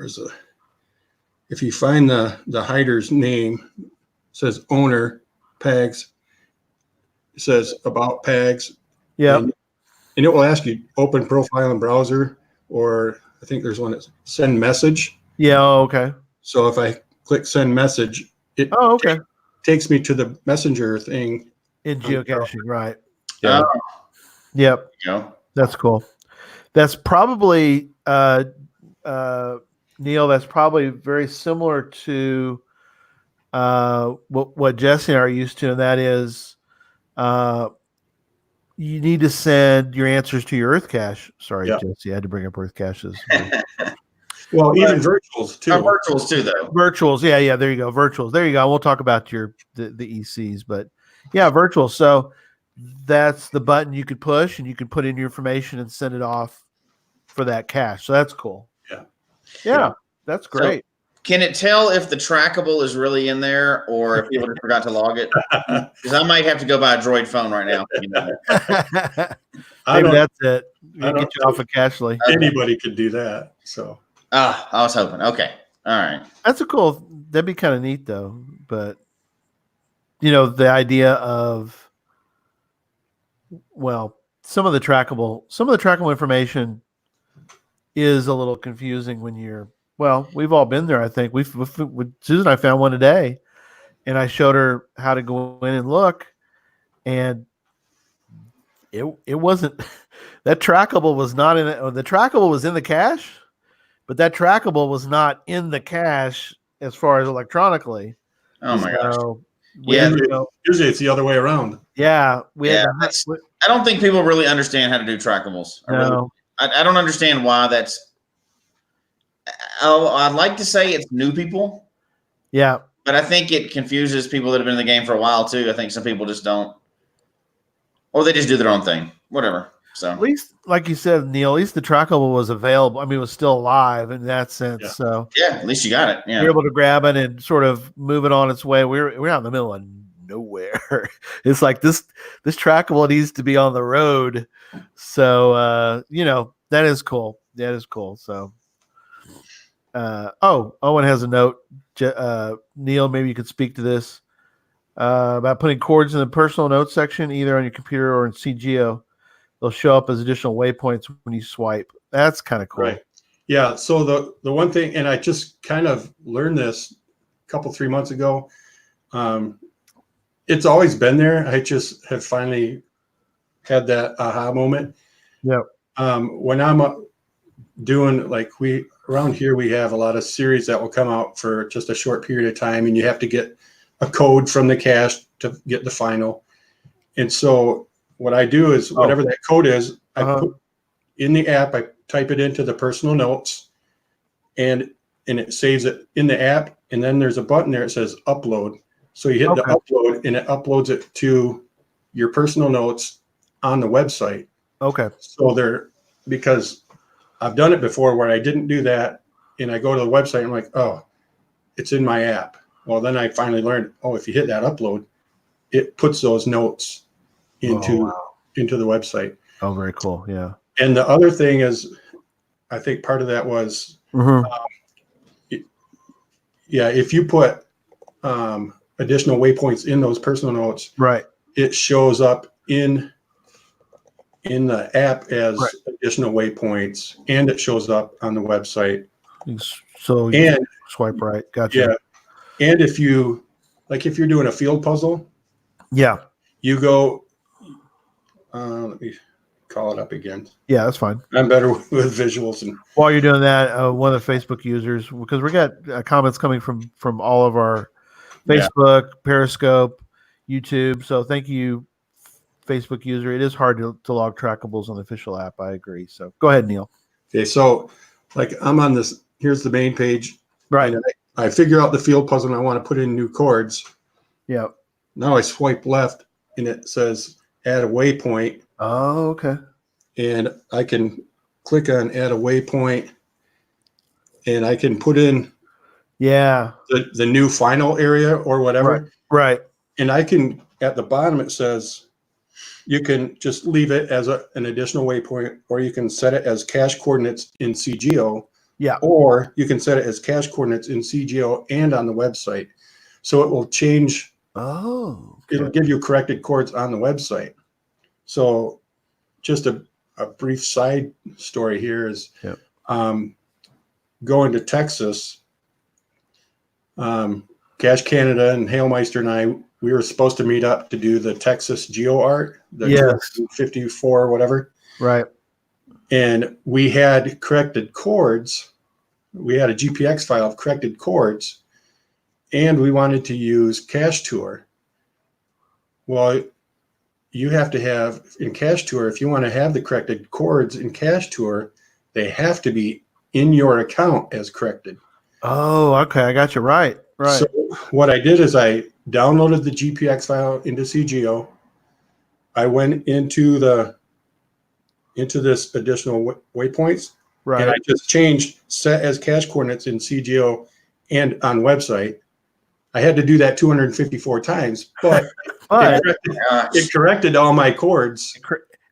if you find the hider's name, it says owner, Pags, it says about Pags. Yeah. And it will ask you open profile in browser, or I think there's one that's send message. Yeah. Oh, okay. So if I click send message, it takes me to the messenger thing in geocaching, right? Yeah. Yep. Yeah. That's cool. That's probably Neil. That's probably very similar to what Jesse and I are used to, and that is you need to send your answers to your Earth cache. Sorry, Jesse, I had to bring up Earth caches. Well, even virtuals too. Virtuals too, though. Virtuals, yeah. There you go. Virtuals. There you go. We'll talk about the ECs, but yeah, virtuals. So that's the button you could push, and you could put in your information and send it off for that cache. So that's cool. Yeah, that's great. So, can it tell if the trackable is really in there, or if people just forgot to log it? Because I might have to go buy a Droid phone right now. Maybe that's it. Get you off of Cashly. Anybody could do that. So. I was hoping. Okay. All right. That's that'd be kind of neat though. But the idea of, some of the trackable information is a little confusing when we've all been there. I think Susan and I found one today, and I showed her how to go in and look, and it wasn't That trackable was not in it. The trackable was in the cache, but that trackable was not in the cache as far as electronically. Oh my gosh. So Yeah. Usually it's the other way around. Yeah, Yeah, I don't think people really understand how to do trackables. I don't understand why that's. I'd like to say it's new people. Yeah, but I think it confuses people that have been in the game for a while too. I think some people just don't, or they just do their own thing. Whatever. So at least, like you said, Neil, at least the trackable was available. I mean, it was still alive in that sense. Yeah. So yeah, at least you got it. Yeah, you're able to grab it and sort of move it on its way. We're out in the middle of nowhere. It's like this trackable needs to be on the road. So that is cool. That is cool. So Owen has a note. Neil, maybe you could speak to this about putting chords in the personal notes section, either on your computer or in CGO. They'll show up as additional waypoints when you swipe. That's kind of cool. Right. Yeah. So the one thing, and I just kind of learned this a couple, 3 months ago. It's always been there. I just have finally had that aha moment. Yeah. When I'm doing around here, we have a lot of series that will come out for just a short period of time, and you have to get a code from the cache to get the final. And so what I do is whatever that code is, I put in the app, I type it into the personal notes, and it saves it in the app. And then there's a button there that says upload. So you hit the upload, and it uploads it to your personal notes on the website. Okay. So because I've done it before where I didn't do that, and I go to the website and I'm like, oh, it's in my app. Well, then I finally learned, if you hit that upload, it puts those notes into the website. Oh, very cool. Yeah. And the other thing is, I think part of that was, if you put additional waypoints in those personal notes, right, it shows up in the app as additional waypoints, and it shows up on the website. So you swipe right. Gotcha. Yeah. And if you're doing a field puzzle, you go, let me call it up again. Yeah, that's fine. I'm better with visuals. And while you're doing that, one of the Facebook users, because we got comments coming from all of our Facebook, Periscope, YouTube. So thank you, Facebook user. It is hard to log trackables on the official app. I agree. So go ahead, Neil. Okay, so I'm on this. Here's the main page. Right. And I figure out the field puzzle, and I want to put in new chords. Yeah. Now I swipe left, and it says add a waypoint. Oh, okay. And I can click on add a waypoint, and I can put in the new final area or whatever. Right. And I can, at the bottom, it says you can just leave it as an additional waypoint, or you can set it as cache coordinates in CGO. Yeah. Or you can set it as cache coordinates in CGO and on the website. So it will change. Oh. Okay. It'll give you corrected chords on the website. So just a brief side story here is going to Texas. Cache Canada and Hailmeister and I, we were supposed to meet up to do the Texas Geo Art, the 54 or whatever. Right. And we had corrected chords. We had a GPX file of corrected chords, and we wanted to use Cache Tour. Well, you have to have in Cache Tour, if you want to have the corrected chords in Cache Tour, they have to be in your account as corrected. Oh, okay. I got you. Right. So what I did is I downloaded the GPX file into CGO. I went into this additional waypoints, and I just changed set as cache coordinates in CGO and on website. I had to do that 254 times, but it corrected all my chords.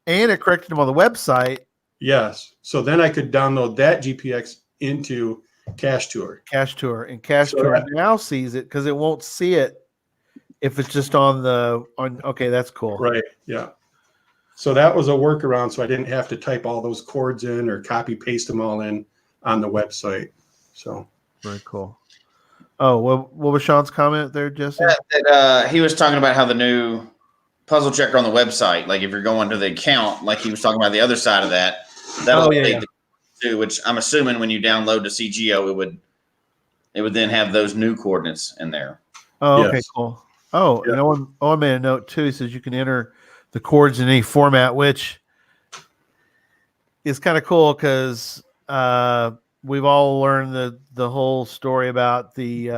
And it corrected them on the website. Yes. So then I could download that GPX into Cache Tour. And Cache Tour now sees it because it won't see it if it's just on. Okay, that's cool. Right. Yeah. So that was a workaround, so I didn't have to type all those chords in or copy paste them all in on the website. So very cool. Oh, what was Sean's comment there, Jesse? He was talking about how the new puzzle checker on the website. Like if you're going to the account, like he was talking about the other side of that, that'll update the too. Which I'm assuming when you download to CGO, it would then have those new coordinates in there. Oh, Yes. okay, cool. Oh, and I made a note too. He says you can enter the chords in any format, which is kind of cool because we've all learned the whole story about the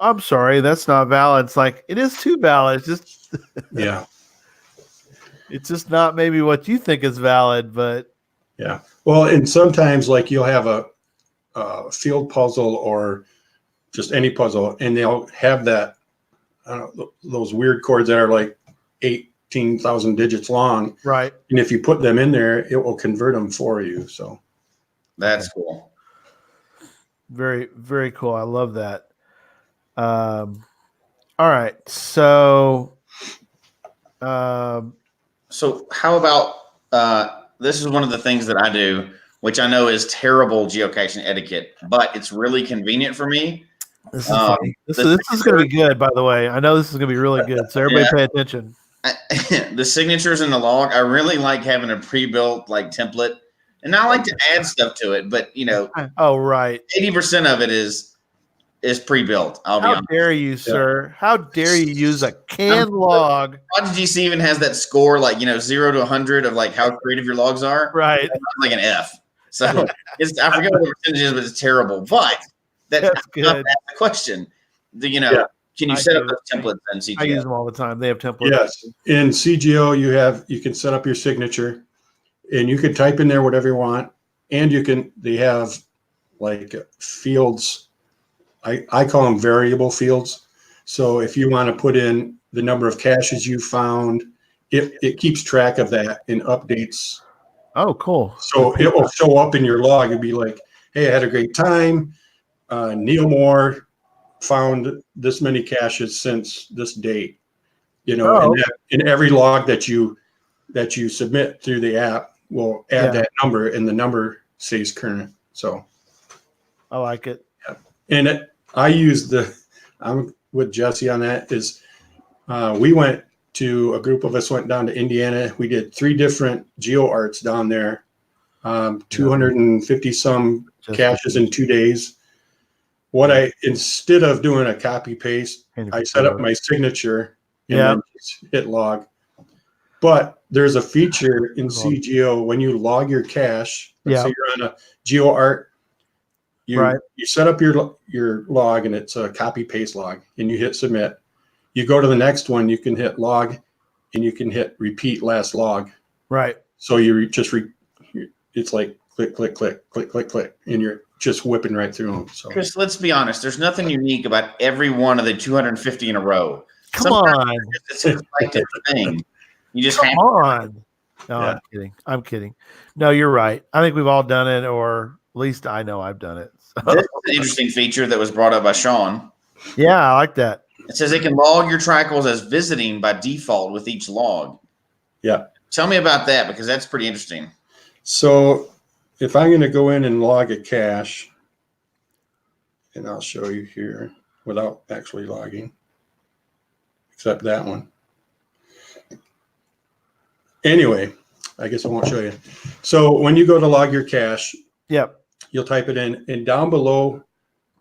I'm sorry, that's not valid. It's like it is too valid. It's just Yeah. it's just not maybe what you think is valid, but Yeah. Well, and sometimes like you'll have a field puzzle or just any puzzle, and they'll have that those weird chords that are like 18,000 digits long. right. And if you put them in there, it will convert them for you. So That's cool. Very, very cool. I love that. All right. So So how about this is one of the things that I do, which I know is terrible geocaching etiquette, but it's really convenient for me. this is funny. This is going to be good, by the way. I know this is going to be really good. So everybody pay attention. The signatures in the log, I really like having a pre-built like template, and I like to add stuff to it. But Oh, right. 80% of it is pre-built. I'll be How honest. dare you, sir? How dare you use a canned log? Prodigy GC even has that score, like 0 to 100 of like how creative your logs are. Right. That's like an F. So I forget what the percentage is, but it's terrible. But that's good. not the question. Can you set up those templates in CGO? I use them all the time. They have templates. yes, in CGO you can set up your signature, and you can type in there whatever you want, and they have like fields. I call them variable fields. So if you want to put in the number of caches you found, it keeps track of that and updates. Oh, cool. So it will show up in your log. It'd be like, hey, I had a great time. Neil Moore found this many caches since this date. And every log that you submit through the app will add that number, and the number stays current. So I like it. and I'm with Jesse on that. Is a group of us went down to Indiana. We did 3 different geo arts down there, 250 some caches in 2 days. Instead of doing a copy paste, I set up my signature and then just hit log. But there's a feature in CGO when you log your cache. Let's say you're on a geo art. You set up your log, and it's a copy paste log, and you hit submit. You go to the next one, you can hit log, and you can hit repeat last log. Right. So it's like click, click, click, click, click, click, and you're just whipping right through them. So Chris, let's be honest. There's nothing unique about every one of the 250 in a row. Come on. It's a collective thing. You just Come on. No, I'm kidding. No, you're right. I think we've all done it, or at least I know I've done it. So. This is an interesting feature that was brought up by Sean. Yeah, I like that. It says it can log your trackables as visiting by default with each log. Yeah. Tell me about that, because that's pretty interesting. So if I'm going to go in and log a cache, and I'll show you here without actually logging, except that one. Anyway, I guess I won't show you. So when you go to log your cache, you'll type it in, and down below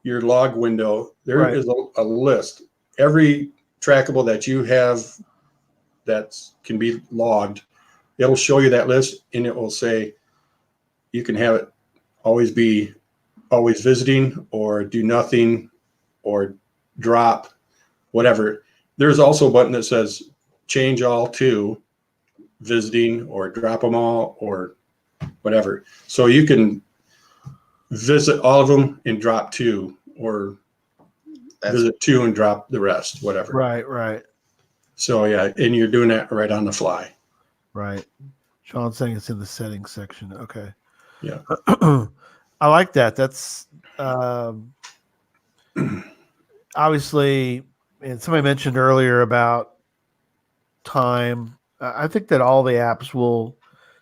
your log window, there is a list. Every trackable that you have that can be logged, it'll show you that list, and it will say you can have it always visiting, or do nothing, or drop, whatever. There's also a button that says change all to visiting, or drop them all, or whatever. So you can visit all of them and drop 2, or visit 2 and drop the rest, whatever. Right. So and you're doing that right on the fly. Right. Sean's saying it's in the settings section. Okay. Yeah. I like that. That's obviously, and somebody mentioned earlier about time. I think that all the apps will.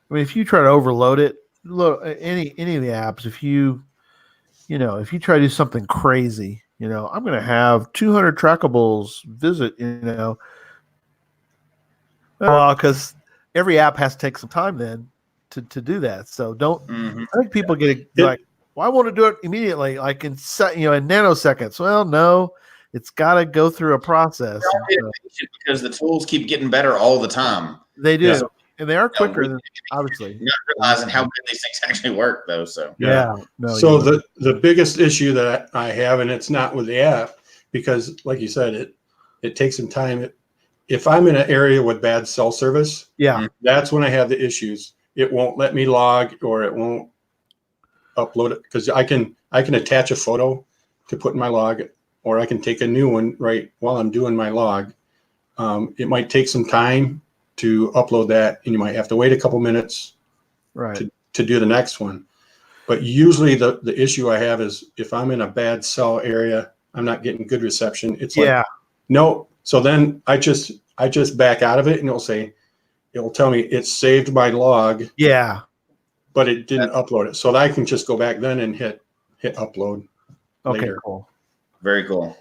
I mean, if you try to overload it, any of the apps, if you try to do something crazy, I'm going to have 200 trackables visit, well, because every app has to take some time then to do that. So don't, Mhm. I think people get like, well, I want to do it immediately, like in nanoseconds. Well, no, it's got to go through a process. Because the tools keep getting better all the time. They do. Yeah. And they are quicker than, obviously. You're not realizing how good these things actually work, though. So Yeah. No, So the biggest issue that I have, and it's not with the app, because like you said, it takes some time. If I'm in an area with bad cell service, yeah. that's when I have the issues. It won't let me log, or it won't upload it, because I can attach a photo to put in my log, or I can take a new one right while I'm doing my log. It might take some time to upload that, and you might have to wait a couple minutes Right. to do the next one. But usually the issue I have is if I'm in a bad cell area, I'm not getting good reception. It's like, no. So then I just back out of it, and it'll tell me it's saved my log. Yeah. But it didn't upload it. So I can just go back then and hit upload later. Cool. very cool.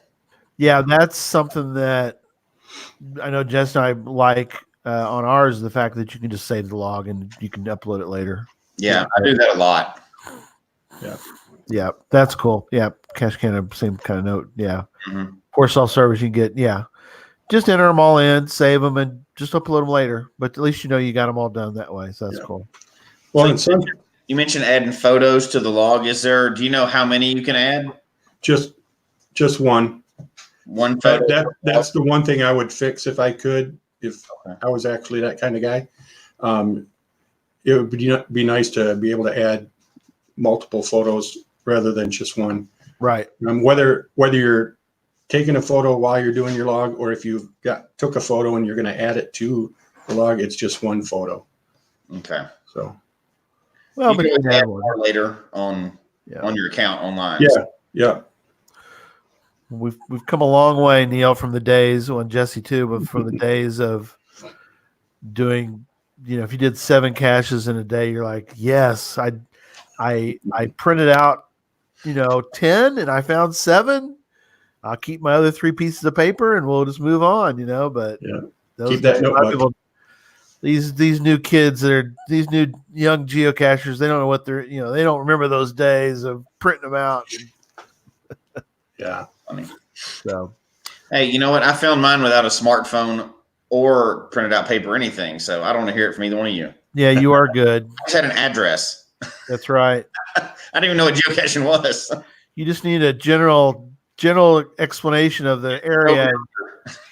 Yeah, that's something that I know Jess and I like on ours, the fact that you can just save the log and you can upload it later. Yeah, I do that a lot. Yeah, that's cool. Yeah, Cache Can, same kind of note. Yeah. Mhm. Core cell service, you get, just enter them all in, save them, and just upload them later. But at least you got them all done that way. So that's cool. Well, So you mentioned adding photos to the log. Do you know how many you can add? just one. One photo. That's the one thing I would fix if I could, if I was actually that kind of guy. It would be nice to be able to add multiple photos rather than just one. Right. Whether you're taking a photo while you're doing your log, or if you took a photo and you're going to add it to the log, it's just one photo. Okay. So. Well, you but can add more later on your account online. Yeah. We've come a long way, Neil, from the days when Jesse too, but from the days of doing, if you did 7 caches in a day, you're like, yes, I printed out, 10 and I found 7. I'll keep my other 3 pieces of paper and we'll just move on, but keep that notebook. These new kids these new young geocachers, they don't know what they don't remember those days of printing them out. Yeah. Funny. So, hey, you know what? I found mine without a smartphone or printed out paper or anything. So I don't want to hear it from either one of you. Yeah, you are good. I just had an address. That's right. I didn't even know what geocaching was. You just need a general explanation of the area.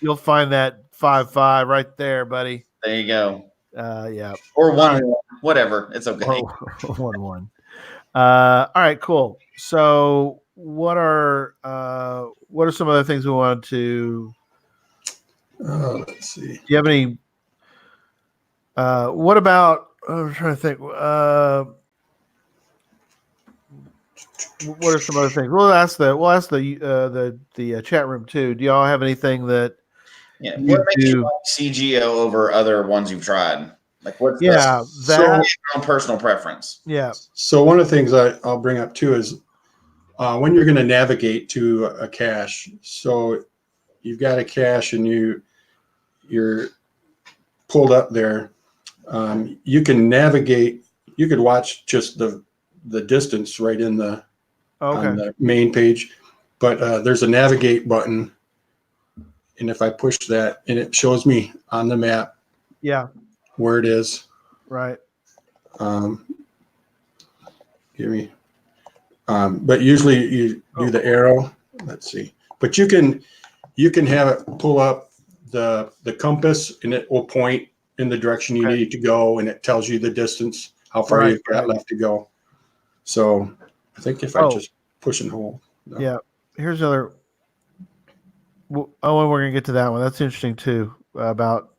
You'll find that 5.5 right there, buddy. There you go. Yeah. Or 1-1, whatever. It's okay. 1-1. All right, cool. So what are some other things we wanted to let's see. do you have any what about I'm trying to think what are some other things? We'll ask the chat room too. Do y'all have anything that what makes you like CGO over other ones you've tried? Like what's your own personal preference? Yeah. So one of the things I'll bring up too is when you're going to navigate to a cache. So you've got a cache and you're pulled up there. You can navigate. You could watch just the distance right in the on the main page, but there's a navigate button, and if I push that, and it shows me on the map, where it is. Right. But usually you do the arrow. Let's see. But you can have it pull up the compass, and it will point in the direction you need to go, and it tells you the distance, how far you've got left to go. So I think if I just push and hold. No. Yeah. Here's another. And we're gonna get to that one. That's interesting too. About.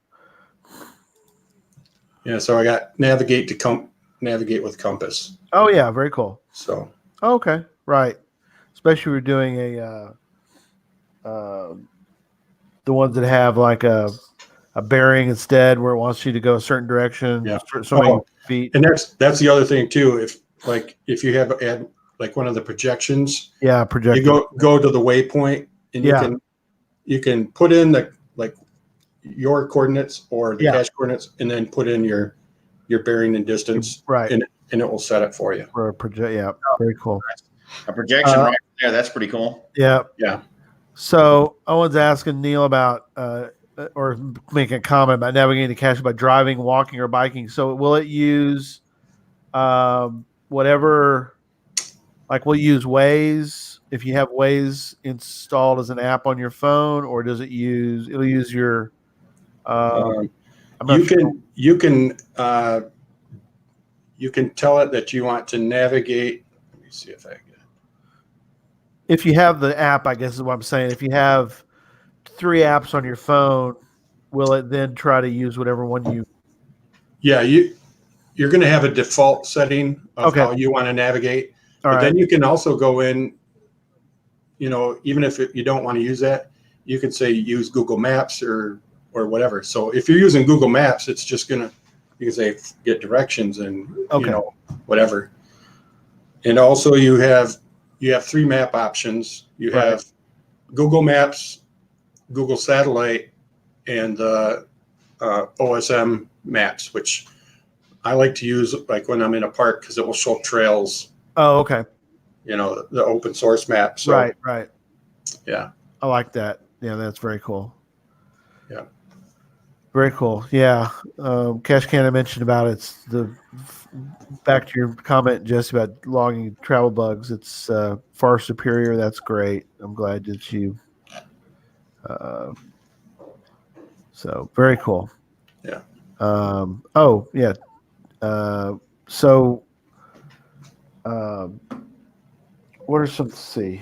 Yeah. So I got navigate with compass. Oh yeah, very cool. So. Okay. Right. Especially if you're doing the ones that have like a bearing instead, where it wants you to go a certain direction. Yeah. So many feet. And that's the other thing too. If you have like one of the projections. Yeah, You projector. go to the waypoint, and Yeah. you can put in the like your coordinates or the Yeah. cache coordinates, and then put in your bearing and distance, Right. and it will set it for you. For a project. Yeah, very cool. A projection right there. That's pretty cool. Yeah. Yeah. So Owen's asking Neil about or making a comment about navigating the cache by driving, walking, or biking. So will it use whatever? Like, will you use Waze if you have Waze installed as an app on your phone, or does it use? It'll use your. I'm not You sure. you can tell it that you want to navigate. Let me see if I can. If you have the app, I guess is what I'm saying. If you have 3 apps on your phone, will it then try to use whatever one you? Yeah, you're going to have a default setting of Okay. how you want to navigate. All But right. then you can also go in, even if you don't want to use that, you can say use Google Maps or whatever. So if you're using Google Maps, it's just you can say get directions and Okay. whatever. And also you have 3 map options. You Right. have Google Maps, Google Satellite, and OSM maps, which I like to use like when I'm in a park because it will show trails. Oh, okay. The open source map. So, Right. Yeah. I like that. Yeah, that's very cool. Yeah. Very cool. Yeah. Cash Can I mentioned about it's back to your comment, Jesse, about logging travel bugs. It's far superior. That's great. I'm glad that you. So very cool. Yeah. Oh yeah. So. What are some? Let's see,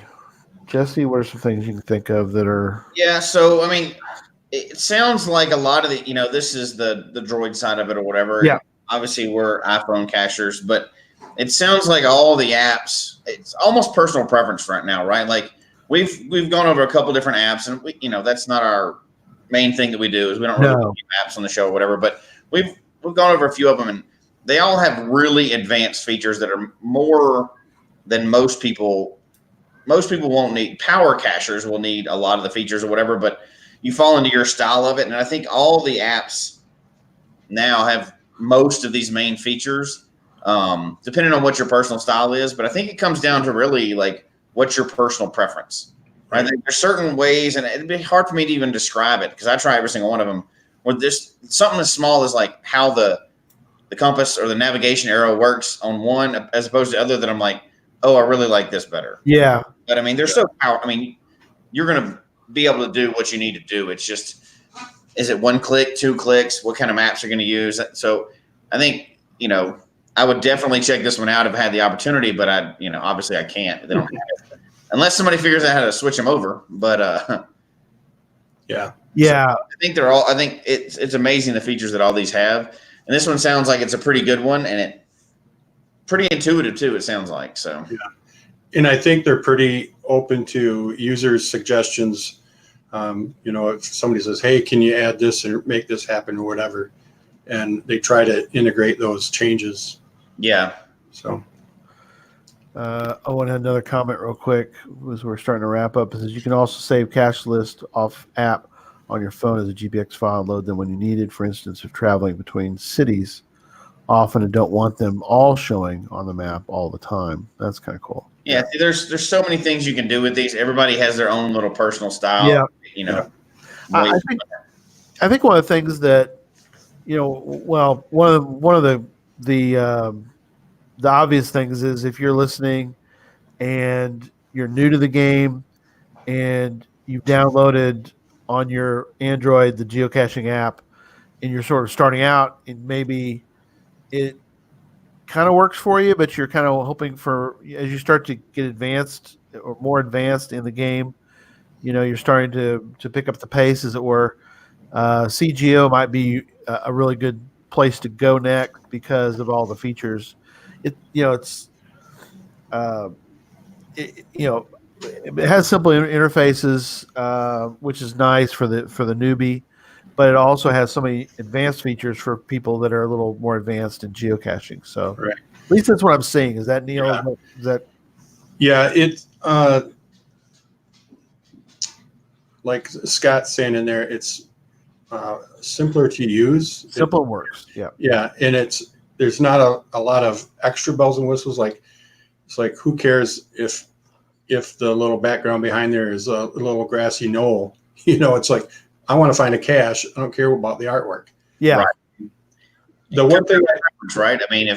Jesse. What are some things you can think of that are? Yeah. So, I mean, it sounds like a lot of this is the Droid side of it or whatever. Yeah. And obviously, we're iPhone cachers, but it sounds like all the apps, it's almost personal preference right now, right? Like we've gone over a couple different apps, and that's not our main thing that we do is we don't really do apps on the show or whatever, but we've gone over a few of them, and they all have really advanced features that are more than most people won't need. Power cachers will need a lot of the features or whatever, but you fall into your style of it. And I think all the apps now have most of these main features, depending on what your personal style is. But I think it comes down to really like what's your personal preference, right? Like, there's certain ways, and it'd be hard for me to even describe it because I try every single one of them. Where this something as small as like how the compass or the navigation arrow works on one as opposed to other that I'm like, oh, I really like this better. Yeah. But I mean, they're so powerful. I mean, you're going to be able to do what you need to do. It's just, is it 1 click, 2 clicks? What kind of maps you're going to use? So I think, I would definitely check this one out if I had the opportunity, but obviously I can't. They don't have it. Unless somebody figures out how to switch them over. But Yeah. Yeah. So I think it's amazing the features that all these have. And this one sounds like it's a pretty good one, and it pretty intuitive too, it sounds like. So Yeah. And I think they're pretty open to users' suggestions. If somebody says, hey, can you add this or make this happen or whatever, and they try to integrate those changes. Yeah. So I want to have another comment real quick as we're starting to wrap up. It says you can also save cache list off app on your phone as a GPX file and load them when you need it. For instance, if traveling between cities often and don't want them all showing on the map all the time. That's kind of cool. Yeah, there's so many things you can do with these. Everybody has their own little personal style. Yeah. I think one of the things that one of the obvious things is if you're listening and you're new to the game and you've downloaded on your Android the geocaching app and you're sort of starting out and maybe it kind of works for you, but you're kind of hoping for, as you start to get advanced or more advanced in the game, you're starting to pick up the pace, as it were. CGO might be a really good place to go next because of all the features. It has simple interfaces, which is nice for the newbie, but it also has so many advanced features for people that are a little more advanced in geocaching. So right. at least that's what I'm seeing. Is that, Neil? Yeah. Is that Yeah, it's like Scott's saying in there, it's simpler to use. Simple works. Yeah. Yeah, and there's not a lot of extra bells and whistles. Like it's like who cares if the little background behind there is a little grassy knoll? It's like I want to find a cache. I don't care about the artwork. Yeah. Right. The one thing, right? I mean,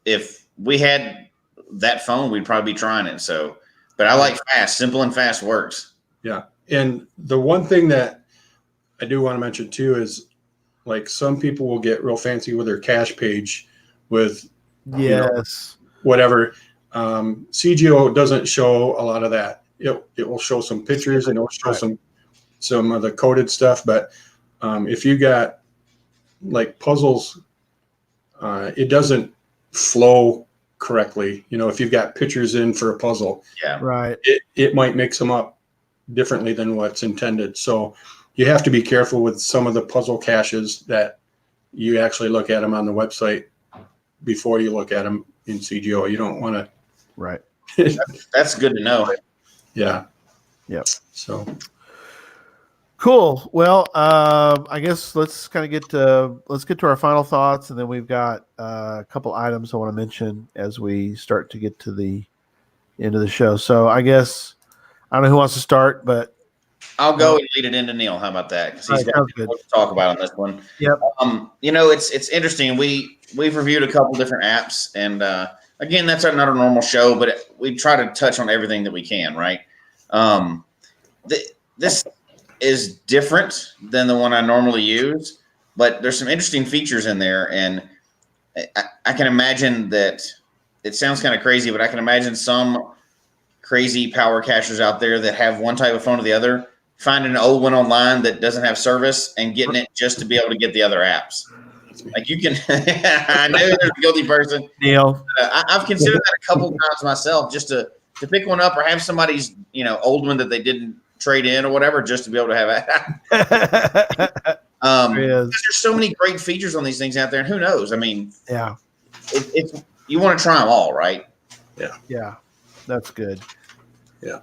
if we had that phone, we'd probably be trying it. So, but I like fast, simple and fast works. yeah, and the one thing that I do want to mention too is like some people will get real fancy with their cache page with Yes. whatever. CGO doesn't show a lot of that. It will show some pictures and it will show some of the coded stuff. But if you got like puzzles, it doesn't flow correctly. If you've got pictures in for a puzzle, Yeah. Right. it might mix them up differently than what's intended. So you have to be careful with some of the puzzle caches that you actually look at them on the website before you look at them in CGO. You don't want to. Right. That's good to know. Yeah. Yep. So Cool. Well, I guess let's kind of get to our final thoughts, and then we've got a couple items I want to mention as we start to get to the end of the show. So I guess I don't know who wants to start, but I'll go and lead it into Neil. How about that? Because he's got sounds good. what to talk about on this one. Yep. It's interesting. We've reviewed a couple different apps, and again, that's not a normal show, but we try to touch on everything that we can. Right. This is different than the one I normally use, but there's some interesting features in there, and I can imagine that it sounds kind of crazy, but I can imagine some crazy power cachers out there that have one type of phone or the other, finding an old one online that doesn't have service and getting it just to be able to get the other apps. Like you can, I know there's a guilty person. Neil. I've considered that a couple times myself, just to pick one up or have somebody's old one that they didn't trade in or whatever, just to be able to have it. There's so many great features on these things out there, and who knows? I mean, yeah, it's you want to try them all, right? Yeah, that's good. yeah,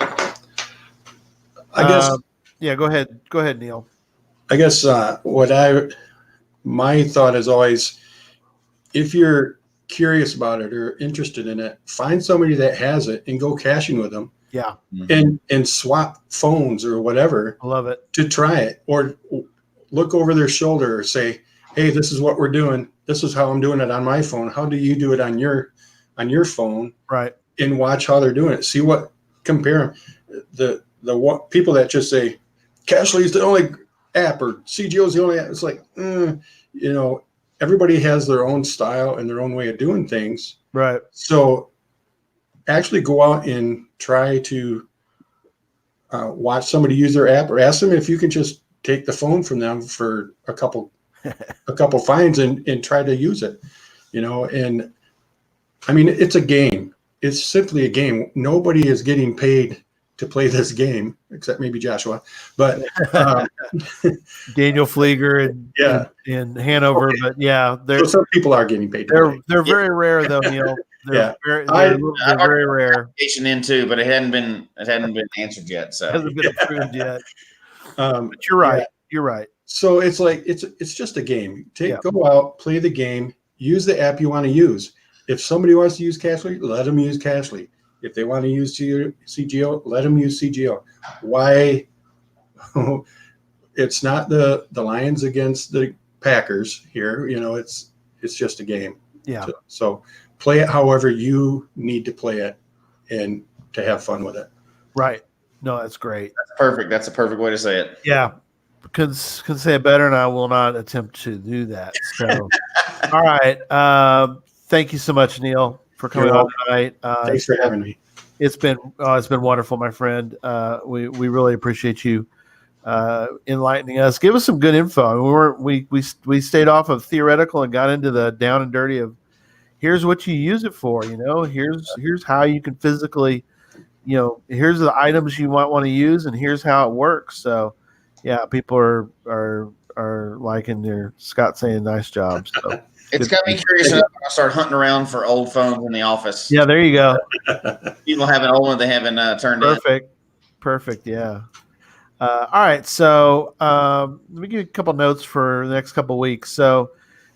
I guess. Yeah, go ahead, Neil. I guess my thought is always, if you're curious about it or interested in it, find somebody that has it and go caching with them. Yeah. And swap phones or whatever. I love it. To try it, or look over their shoulder or say, hey, this is what we're doing. This is how I'm doing it on my phone. How do you do it on your phone? Right. And watch how they're doing it. See compare them. The people that just say Cashly is the only app or CGO is the only app. It's like, everybody has their own style and their own way of doing things. Right. So actually go out and try to watch somebody use their app, or ask them if you can just take the phone from them for a couple finds and try to use it, and I mean, it's a game. It's simply a game. Nobody is getting paid to play this game except maybe Joshua, but Daniel Flieger in Hanover, but yeah, so some people are getting paid. They're very rare though, Neil. They're very rare. In too, but it hadn't been answered yet. So it hasn't been approved yet. But you're right. Yeah. You're right. So it's like it's just a game. Go out, play the game, use the app you want to use. If somebody wants to use Cashly, let them use Cashly. If they want to use CGO, let them use CGO. Why? It's not the Lions against the Packers here. It's just a game. Yeah. So play it however you need to play it and to have fun with it. Right. No, that's great. That's perfect. That's a perfect way to say it. Yeah. Can say it better, and I will not attempt to do that. So, all right. Thank you so much, Neil, for coming on tonight. Thanks for having me. It's been wonderful, my friend. We really appreciate you enlightening us. Give us some good info. We stayed off of theoretical and got into the down and dirty of here's what you use it for. Here's how you can physically, here's the items you might want to use, and here's how it works. So, yeah, people are are liking their Scott saying nice job. So It's got me curious enough when I start hunting around for old phones in the office. yeah, there you go. People have an old one they haven't turned in. Perfect. Yeah. All right. So let me give you a couple notes for the next couple weeks. So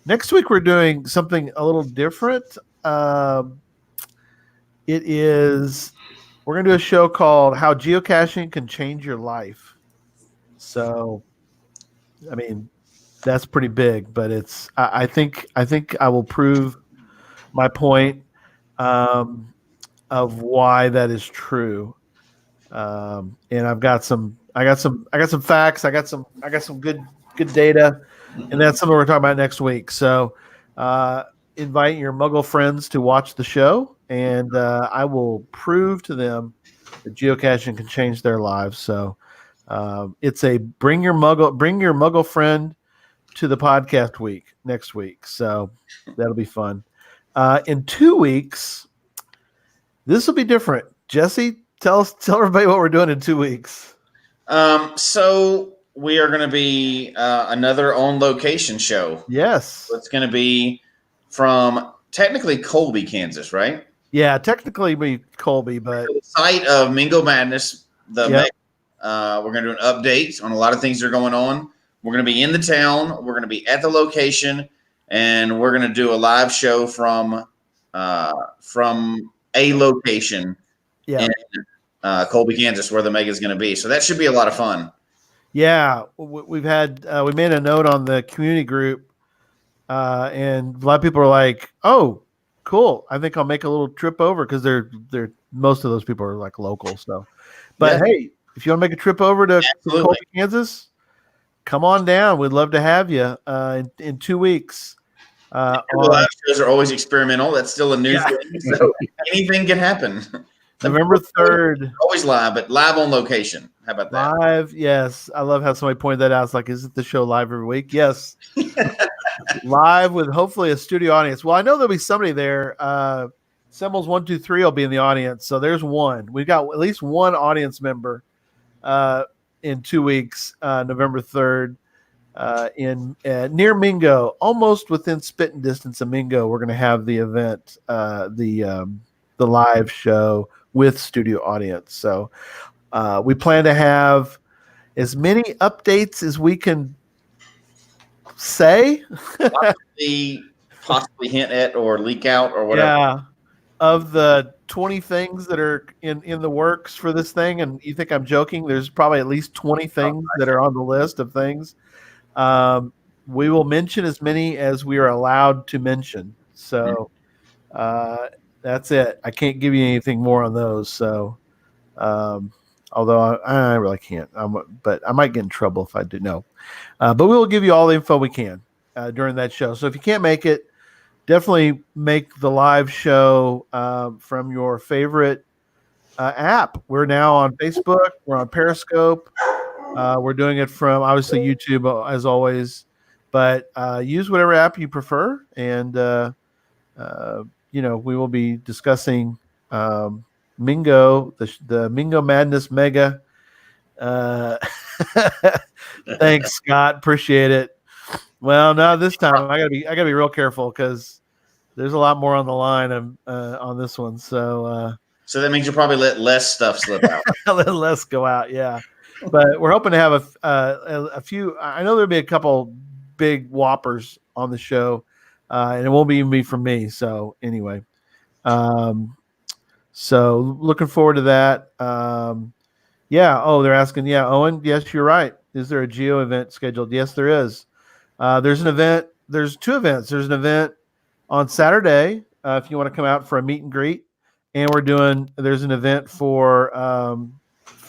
next week we're doing something a little different. We're going to do a show called How Geocaching Can Change Your Life. So, I mean, that's pretty big, but I think I will prove my point of why that is true. And I got some facts. I got some good data, and that's something we're talking about next week. So, invite your Muggle friends to watch the show, and I will prove to them that geocaching can change their lives. So, it's a bring your Muggle friend to the podcast week next week. So that'll be fun. In 2 weeks, this will be different. Jesse, tell everybody what we're doing in 2 weeks. So we are going to be another on location show. Yes. So it's going to be from technically Colby, Kansas, right? Yeah, technically be Colby, but the site of Mingo Madness. Yep. We're going to do an update on a lot of things that are going on. We're going to be in the town. We're going to be at the location, and we're going to do a live show from a location in Colby, Kansas, where the mega is going to be. So that should be a lot of fun. Yeah, we made a note on the community group, and a lot of people are like, "Oh, cool! I think I'll make a little trip over," because they're most of those people are like local. So, but hey, if you want to make a trip over to Colby, Kansas, come on down. We'd love to have you in 2 weeks. Live shows are always experimental. That's still a new thing. So anything can happen. November 3rd. Always live, but live on location. How about that? Live, yes. I love how somebody pointed that out. It's like, isn't the show live every week? Yes. Live with hopefully a studio audience. Well, I know there'll be somebody there. Symbols 123 will be in the audience. So there's one. We've got at least one audience member in 2 weeks, November 3rd, in near Mingo, almost within spitting distance of Mingo. We're going to have the event, the live show with studio audience. So we plan to have as many updates as we can say. possibly hint at or leak out or whatever. Yeah. Of the 20 things that are in the works for this thing, and you think I'm joking, there's probably at least 20 things that are on the list of things. We will mention as many as we are allowed to mention. So that's it. I can't give you anything more on those. So, although I really can't, but I might get in trouble if I do. No, but we will give you all the info we can during that show. So if you can't make it, definitely make the live show from your favorite app. We're now on Facebook. We're on Periscope. We're doing it from obviously YouTube as always, but use whatever app you prefer. And, we will be discussing Mingo, the Mingo Madness Mega. Thanks, Scott. Appreciate it. Well, no, this time I gotta be real careful because there's a lot more on the line on this one. So that means you'll probably let less stuff slip out. Let less go out, yeah. But we're hoping to have a few. I know there'll be a couple big whoppers on the show, and it won't even be from me. So anyway, so looking forward to that. Yeah. Oh, they're asking. Yeah, Owen. Yes, you're right. Is there a Geo event scheduled? Yes, there is. There's an event. There's two events. There's an event on Saturday if you want to come out for a meet and greet, and there's an event for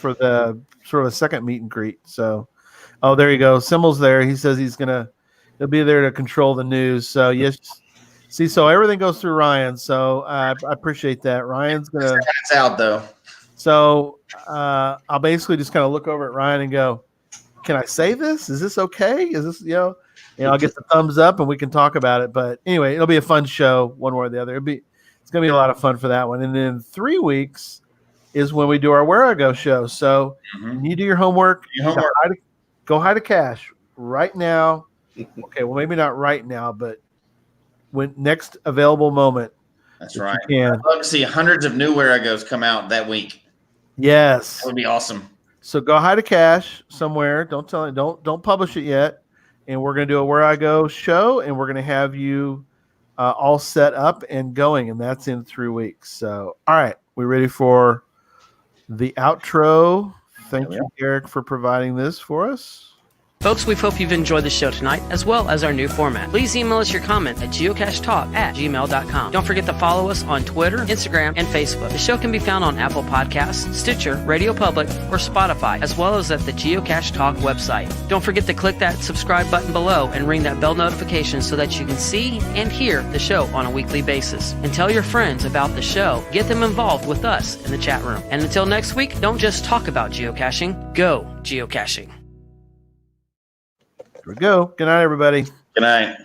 the sort of a second meet and greet. So, oh, there you go. Symbol's there. He says he'll be there to control the news. So yes, see, so everything goes through Ryan. So I appreciate that. Ryan's gonna. It's out though. So I'll basically just kind of look over at Ryan and go, "Can I say this? Is this okay? Is this I'll get the thumbs up and we can talk about it." But anyway, it'll be a fun show, one way or the other. It's gonna be a lot of fun for that one. And then 3 weeks is when we do our Where I Go show. So you do your homework. Go hide a cache right now. Okay, well, maybe not right now, but when next available moment. That's that right. you can. I'd love to see hundreds of new Where I Goes come out that week. Yes. That would be awesome. So go hide a cache somewhere. Don't tell it. Don't publish it yet. And we're going to do a Where I Go show, and we're going to have you all set up and going, and that's in 3 weeks. So, all right, we ready for the outro? Thank you, Eric, for providing this for us. Folks, we hope you've enjoyed the show tonight, as well as our new format. Please email us your comment at geocachetalk@gmail.com. Don't forget to follow us on Twitter, Instagram, and Facebook. The show can be found on Apple Podcasts, Stitcher, Radio Public, or Spotify, as well as at the Geocache Talk website. Don't forget to click that subscribe button below and ring that bell notification so that you can see and hear the show on a weekly basis. And tell your friends about the show. Get them involved with us in the chat room. And until next week, don't just talk about geocaching, go geocaching. Here we go. Good night, everybody. Good night.